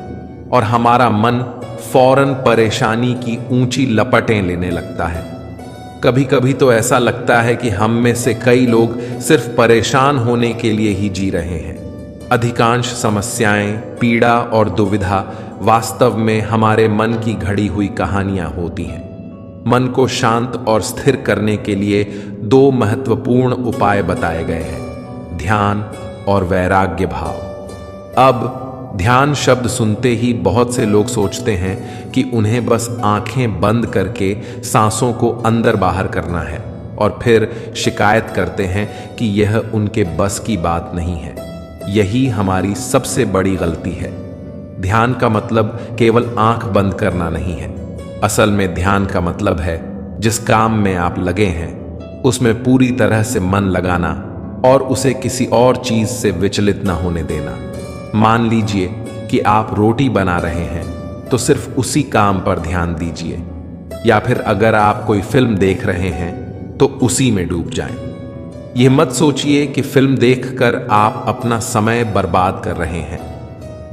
और हमारा मन फौरन परेशानी की ऊंची लपटें लेने लगता है। कभी कभी तो ऐसा लगता है कि हम में से कई लोग सिर्फ परेशान होने के लिए ही जी रहे हैं। अधिकांश समस्याएं, पीड़ा और दुविधा वास्तव में हमारे मन की घड़ी हुई कहानियां होती हैं। मन को शांत और स्थिर करने के लिए दो महत्वपूर्ण उपाय बताए गए हैं, ध्यान और वैराग्य भाव। अब ध्यान शब्द सुनते ही बहुत से लोग सोचते हैं कि उन्हें बस आंखें बंद करके सांसों को अंदर बाहर करना है, और फिर शिकायत करते हैं कि यह उनके बस की बात नहीं है। यही हमारी सबसे बड़ी गलती है। ध्यान का मतलब केवल आंख बंद करना नहीं है। असल में ध्यान का मतलब है जिस काम में आप लगे हैं उसमें पूरी तरह से मन लगाना और उसे किसी और चीज से विचलित न होने देना। मान लीजिए कि आप रोटी बना रहे हैं तो सिर्फ उसी काम पर ध्यान दीजिए, या फिर अगर आप कोई फिल्म देख रहे हैं तो उसी में डूब जाएं। यह मत सोचिए कि फिल्म देखकर आप अपना समय बर्बाद कर रहे हैं।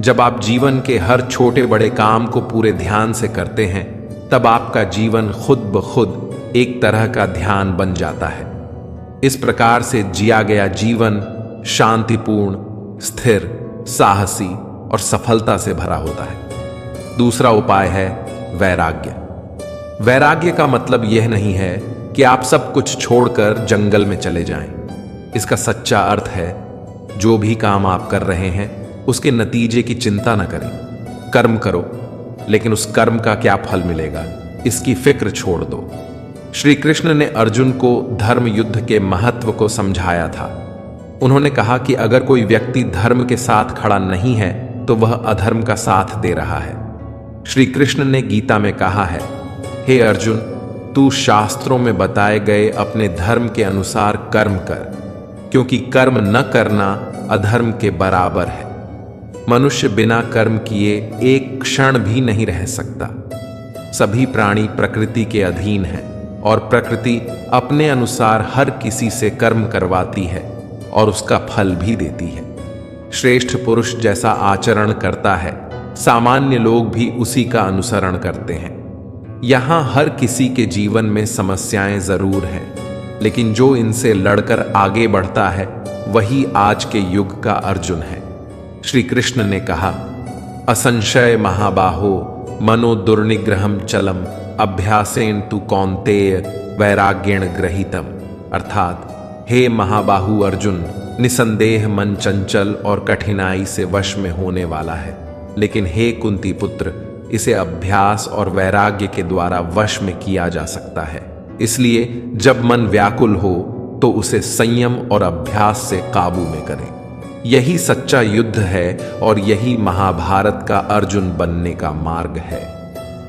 जब आप जीवन के हर छोटे बड़े काम को पूरे ध्यान से करते हैं तब आपका जीवन खुद ब खुद एक तरह का ध्यान बन जाता है। इस प्रकार से जिया गया जीवन शांतिपूर्ण, स्थिर, साहसी और सफलता से भरा होता है। दूसरा उपाय है वैराग्य। वैराग्य का मतलब यह नहीं है कि आप सब कुछ छोड़कर जंगल में चले जाएं। इसका सच्चा अर्थ है जो भी काम आप कर रहे हैं उसके नतीजे की चिंता न करें। कर्म करो, लेकिन उस कर्म का क्या फल मिलेगा इसकी फिक्र छोड़ दो। श्री कृष्ण ने अर्जुन को धर्म युद्ध के महत्व को समझाया था। उन्होंने कहा कि अगर कोई व्यक्ति धर्म के साथ खड़ा नहीं है तो वह अधर्म का साथ दे रहा है। श्री कृष्ण ने गीता में कहा है, हे अर्जुन, तू शास्त्रों में बताए गए अपने धर्म के अनुसार कर्म कर, क्योंकि कर्म न करना अधर्म के बराबर है। मनुष्य बिना कर्म किए एक क्षण भी नहीं रह सकता। सभी प्राणी प्रकृति के अधीन हैं और प्रकृति अपने अनुसार हर किसी से कर्म करवाती है और उसका फल भी देती है। श्रेष्ठ पुरुष जैसा आचरण करता है, सामान्य लोग भी उसी का अनुसरण करते हैं। यहां हर किसी के जीवन में समस्याएं जरूर हैं, लेकिन जो इनसे लड़कर आगे बढ़ता है वही आज के युग का अर्जुन है। श्री कृष्ण ने कहा, असंशय महाबाहो मनो दुर्निग्रहम चलम अभ्यासेन तु कौन्तेय वैराग्येण गृहीतम। अर्थात, हे महाबाहु अर्जुन, निसंदेह मन चंचल और कठिनाई से वश में होने वाला है, लेकिन हे कुंती पुत्र, इसे अभ्यास और वैराग्य के द्वारा वश में किया जा सकता है। इसलिए जब मन व्याकुल हो तो उसे संयम और अभ्यास से काबू में करें। यही सच्चा युद्ध है और यही महाभारत का अर्जुन बनने का मार्ग है।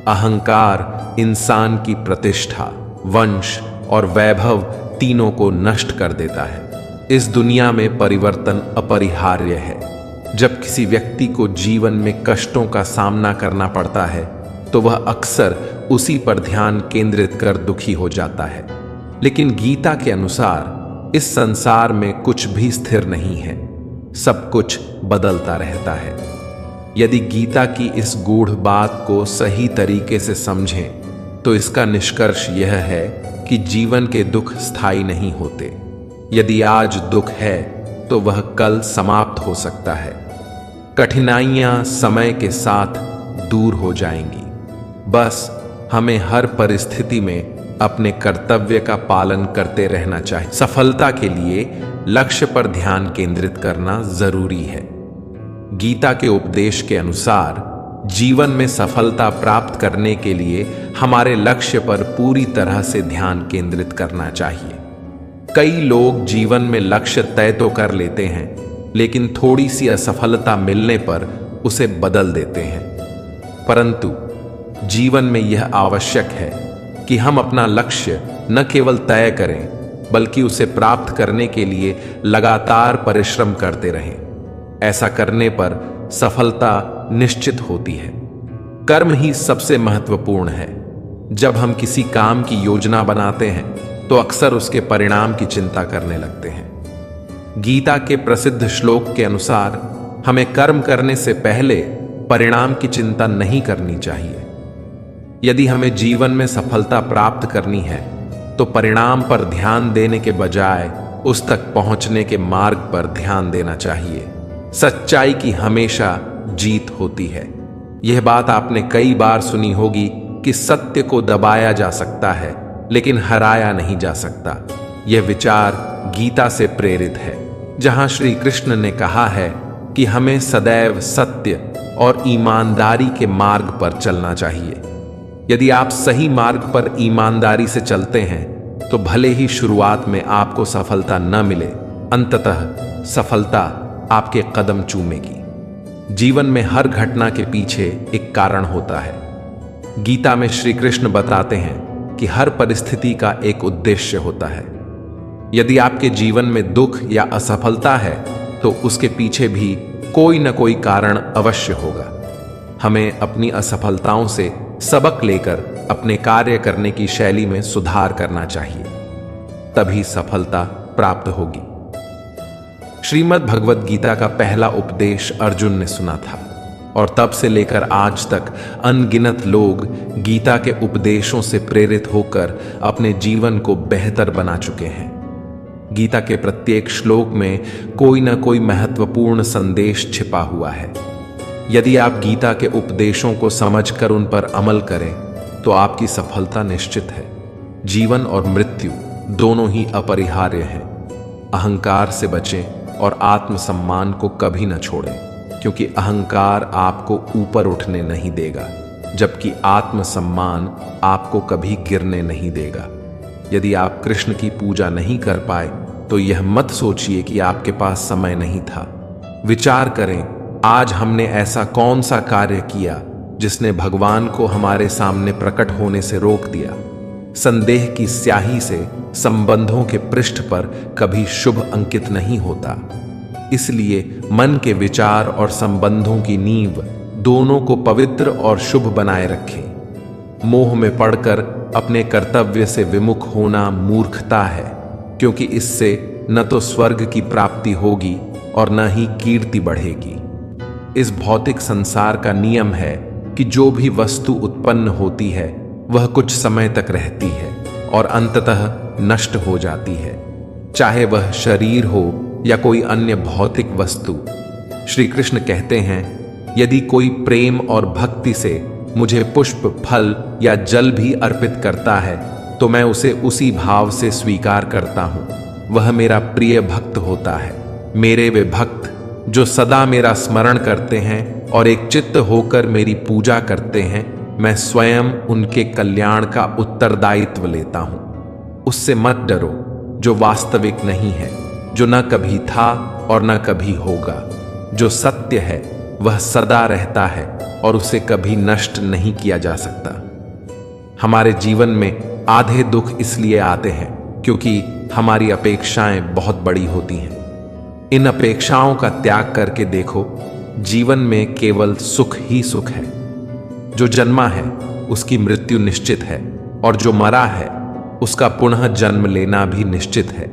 अहंकार इंसान की प्रतिष्ठा, वंश और वैभव तीनों को नष्ट कर देता है। इस दुनिया में परिवर्तन अपरिहार्य है। जब किसी व्यक्ति को जीवन में कष्टों का सामना करना पड़ता है तो वह अक्सर उसी पर ध्यान केंद्रित कर दुखी हो जाता है। लेकिन गीता के अनुसार इस संसार में कुछ भी स्थिर नहीं है, सब कुछ बदलता रहता है। यदि गीता की इस गूढ़ बात को सही तरीके से समझें तो इसका निष्कर्ष यह है कि जीवन के दुख स्थायी नहीं होते। यदि आज दुख है तो वह कल समाप्त हो सकता है। कठिनाइयां समय के साथ दूर हो जाएंगी। बस हमें हर परिस्थिति में अपने कर्तव्य का पालन करते रहना चाहिए। सफलता के लिए लक्ष्य पर ध्यान केंद्रित करना जरूरी है। गीता के उपदेश के अनुसार जीवन में सफलता प्राप्त करने के लिए हमारे लक्ष्य पर पूरी तरह से ध्यान केंद्रित करना चाहिए। कई लोग जीवन में लक्ष्य तय तो कर लेते हैं, लेकिन थोड़ी सी असफलता मिलने पर उसे बदल देते हैं। परंतु जीवन में यह आवश्यक है कि हम अपना लक्ष्य न केवल तय करें बल्कि उसे प्राप्त करने के लिए लगातार परिश्रम करते रहें। ऐसा करने पर सफलता निश्चित होती है। कर्म ही सबसे महत्वपूर्ण है। जब हम किसी काम की योजना बनाते हैं तो अक्सर उसके परिणाम की चिंता करने लगते हैं। गीता के प्रसिद्ध श्लोक के अनुसार हमें कर्म करने से पहले परिणाम की चिंता नहीं करनी चाहिए। यदि हमें जीवन में सफलता प्राप्त करनी है तो परिणाम पर ध्यान देने के बजाय उस तक पहुंचने के मार्ग पर ध्यान देना चाहिए। सच्चाई की हमेशा जीत होती है। यह बात आपने कई बार सुनी होगी कि सत्य को दबाया जा सकता है लेकिन हराया नहीं जा सकता। यह विचार गीता से प्रेरित है, जहां श्री कृष्ण ने कहा है कि हमें सदैव सत्य और ईमानदारी के मार्ग पर चलना चाहिए। यदि आप सही मार्ग पर ईमानदारी से चलते हैं तो भले ही शुरुआत में आपको सफलता न मिले, अंततः सफलता आपके कदम चूमेगी। जीवन में हर घटना के पीछे एक कारण होता है। गीता में श्री कृष्ण बताते हैं कि हर परिस्थिति का एक उद्देश्य होता है। यदि आपके जीवन में दुख या असफलता है तो उसके पीछे भी कोई न कोई कारण अवश्य होगा। हमें अपनी असफलताओं से सबक लेकर अपने कार्य करने की शैली में सुधार करना चाहिए, तभी सफलता प्राप्त होगी। श्रीमद् भगवद गीता का पहला उपदेश अर्जुन ने सुना था और तब से लेकर आज तक अनगिनत लोग गीता के उपदेशों से प्रेरित होकर अपने जीवन को बेहतर बना चुके हैं। गीता के प्रत्येक श्लोक में कोई न कोई महत्वपूर्ण संदेश छिपा हुआ है। यदि आप गीता के उपदेशों को समझकर उन पर अमल करें तो आपकी सफलता निश्चित है। जीवन और मृत्यु दोनों ही अपरिहार्य हैं। अहंकार से बचें और आत्मसम्मान को कभी न छोड़ें, क्योंकि अहंकार आपको ऊपर उठने नहीं देगा, जबकि आत्मसम्मान आपको कभी गिरने नहीं देगा। यदि आप कृष्ण की पूजा नहीं कर पाए तो यह मत सोचिए कि आपके पास समय नहीं था। विचार करें, आज हमने ऐसा कौन सा कार्य किया जिसने भगवान को हमारे सामने प्रकट होने से रोक दिया। संदेह की स्याही से संबंधों के पृष्ठ पर कभी शुभ अंकित नहीं होता। इसलिए मन के विचार और संबंधों की नींव दोनों को पवित्र और शुभ बनाए रखें। मोह में पड़कर अपने कर्तव्य से विमुख होना मूर्खता है, क्योंकि इससे न तो स्वर्ग की प्राप्ति होगी और न ही कीर्ति बढ़ेगी। इस भौतिक संसार का नियम है कि जो भी वस्तु उत्पन्न होती है वह कुछ समय तक रहती है और अंततः नष्ट हो जाती है, चाहे वह शरीर हो या कोई अन्य भौतिक वस्तु। श्री कृष्ण कहते हैं, यदि कोई प्रेम और भक्ति से मुझे पुष्प, फल या जल भी अर्पित करता है तो मैं उसे उसी भाव से स्वीकार करता हूँ। वह मेरा प्रिय भक्त होता है। मेरे वे भक्त जो सदा मेरा स्मरण करते हैं और एक चित्त होकर मेरी पूजा करते हैं, मैं स्वयं उनके कल्याण का उत्तरदायित्व लेता हूँ। उससे मत डरो जो वास्तविक नहीं है, जो न कभी था और न कभी होगा। जो सत्य है वह सदा रहता है और उसे कभी नष्ट नहीं किया जा सकता। हमारे जीवन में आधे दुख इसलिए आते हैं क्योंकि हमारी अपेक्षाएं बहुत बड़ी होती हैं। इन अपेक्षाओं का त्याग करके देखो, जीवन में केवल सुख ही सुख है। जो जन्मा है उसकी मृत्यु निश्चित है, और जो मरा है उसका पुनः जन्म लेना भी निश्चित है।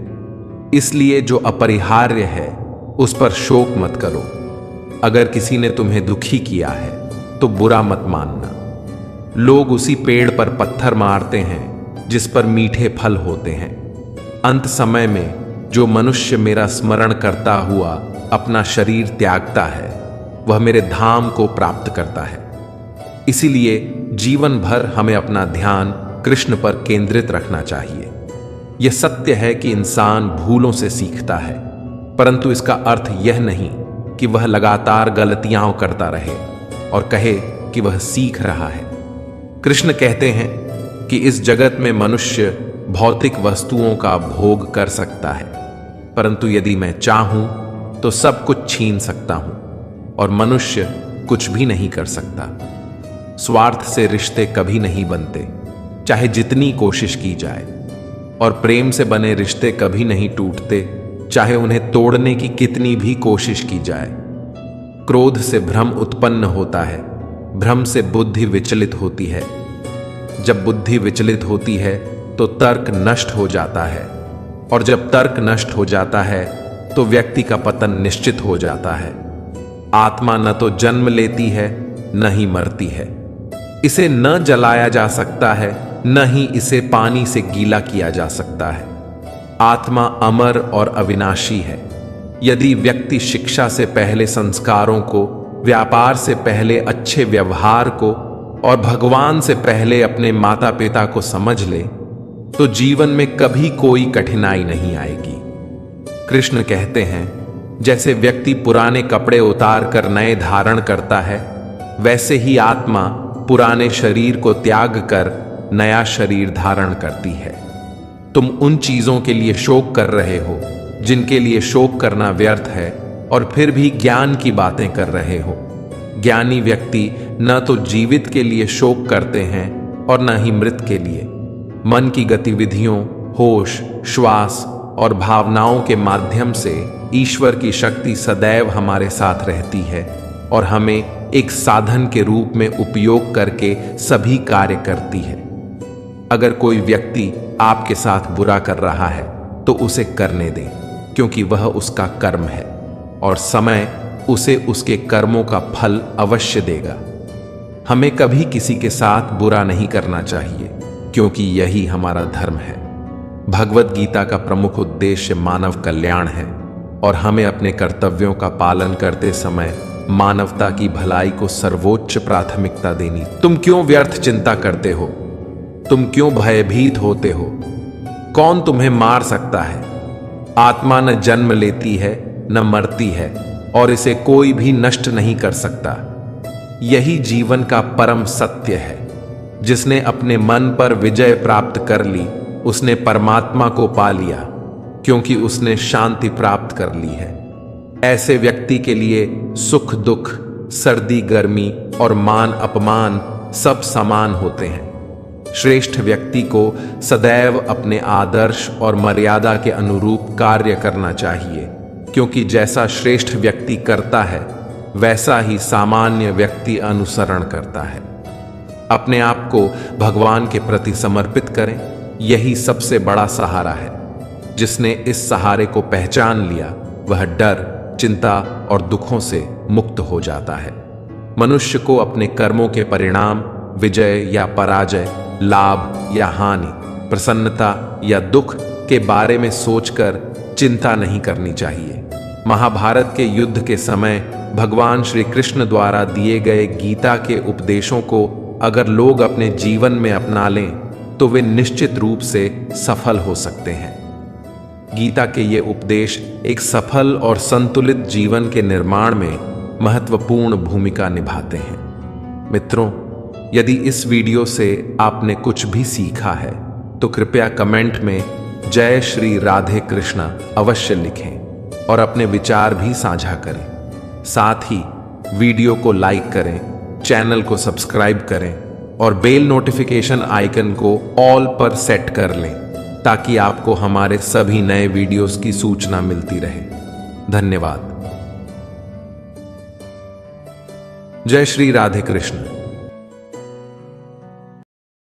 इसलिए जो अपरिहार्य है उस पर शोक मत करो। अगर किसी ने तुम्हें दुखी किया है तो बुरा मत मानना। लोग उसी पेड़ पर पत्थर मारते हैं जिस पर मीठे फल होते हैं। अंत समय में जो मनुष्य मेरा स्मरण करता हुआ अपना शरीर त्यागता है वह मेरे धाम को प्राप्त करता है। इसीलिए जीवन भर हमें अपना ध्यान कृष्ण पर केंद्रित रखना चाहिए। यह सत्य है कि इंसान भूलों से सीखता है, परंतु इसका अर्थ यह नहीं कि वह लगातार गलतियां करता रहे और कहे कि वह सीख रहा है। कृष्ण कहते हैं कि इस जगत में मनुष्य भौतिक वस्तुओं का भोग कर सकता है, परंतु यदि मैं चाहूं तो सब कुछ छीन सकता हूं, और मनुष्य कुछ भी नहीं कर सकता। स्वार्थ से रिश्ते कभी नहीं बनते, चाहे जितनी कोशिश की जाए, और प्रेम से बने रिश्ते कभी नहीं टूटते, चाहे उन्हें तोड़ने की कितनी भी कोशिश की जाए। क्रोध से भ्रम उत्पन्न होता है, भ्रम से बुद्धि विचलित होती है। जब बुद्धि विचलित होती है तो तर्क नष्ट हो जाता है, और जब तर्क नष्ट हो जाता है तो व्यक्ति का पतन निश्चित हो जाता है। आत्मा न तो जन्म लेती है न ही मरती है। इसे न जलाया जा सकता है न ही इसे पानी से गीला किया जा सकता है। आत्मा अमर और अविनाशी है। यदि व्यक्ति शिक्षा से पहले संस्कारों को, व्यापार से पहले अच्छे व्यवहार को और भगवान से पहले अपने माता पिता को समझ ले तो जीवन में कभी कोई कठिनाई नहीं आएगी। कृष्ण कहते हैं, जैसे व्यक्ति पुराने कपड़े उतार कर नए धारण करता है, वैसे ही आत्मा पुराने शरीर को त्याग कर नया शरीर धारण करती है। तुम उन चीजों के लिए शोक कर रहे हो जिनके लिए शोक करना व्यर्थ है, और फिर भी ज्ञान की बातें कर रहे हो। ज्ञानी व्यक्ति न तो जीवित के लिए शोक करते हैं और न ही मृत के लिए। मन की गतिविधियों, होश, श्वास और भावनाओं के माध्यम से ईश्वर की शक्ति सदैव हमारे साथ रहती है और हमें एक साधन के रूप में उपयोग करके सभी कार्य करती है। अगर कोई व्यक्ति आपके साथ बुरा कर रहा है तो उसे करने दें, क्योंकि वह उसका कर्म है और समय उसे उसके कर्मों का फल अवश्य देगा। हमें कभी किसी के साथ बुरा नहीं करना चाहिए, क्योंकि यही हमारा धर्म है। भगवत गीता का प्रमुख उद्देश्य मानव कल्याण है, और हमें अपने कर्तव्यों का पालन करते समय मानवता की भलाई को सर्वोच्च प्राथमिकता देनी। तुम क्यों व्यर्थ चिंता करते हो? तुम क्यों भयभीत होते हो? कौन तुम्हें मार सकता है? आत्मा न जन्म लेती है न मरती है, और इसे कोई भी नष्ट नहीं कर सकता। यही जीवन का परम सत्य है। जिसने अपने मन पर विजय प्राप्त कर ली उसने परमात्मा को पा लिया, क्योंकि उसने शांति प्राप्त कर ली है। ऐसे व्यक्ति के लिए सुख दुख, सर्दी गर्मी और मान अपमान सब समान होते हैं। श्रेष्ठ व्यक्ति को सदैव अपने आदर्श और मर्यादा के अनुरूप कार्य करना चाहिए, क्योंकि जैसा श्रेष्ठ व्यक्ति करता है वैसा ही सामान्य व्यक्ति अनुसरण करता है। अपने आप को भगवान के प्रति समर्पित करें, यही सबसे बड़ा सहारा है। जिसने इस सहारे को पहचान लिया वह डर, चिंता और दुखों से मुक्त हो जाता है। मनुष्य को अपने कर्मों के परिणाम, विजय या पराजय, लाभ या हानि, प्रसन्नता या दुख के बारे में सोचकर चिंता नहीं करनी चाहिए। महाभारत के युद्ध के समय भगवान श्री कृष्ण द्वारा दिए गए गीता के उपदेशों को अगर लोग अपने जीवन में अपना लें तो वे निश्चित रूप से सफल हो सकते हैं। गीता के ये उपदेश एक सफल और संतुलित जीवन के निर्माण में महत्वपूर्ण भूमिका निभाते हैं। मित्रों, यदि इस वीडियो से आपने कुछ भी सीखा है तो कृपया कमेंट में जय श्री राधे कृष्णा अवश्य लिखें और अपने विचार भी साझा करें। साथ ही वीडियो को लाइक करें, चैनल को सब्सक्राइब करें और बेल नोटिफिकेशन आइकन को ऑल पर सेट कर लें ताकि आपको हमारे सभी नए वीडियोस की सूचना मिलती रहे। धन्यवाद। जय श्री राधे कृष्ण।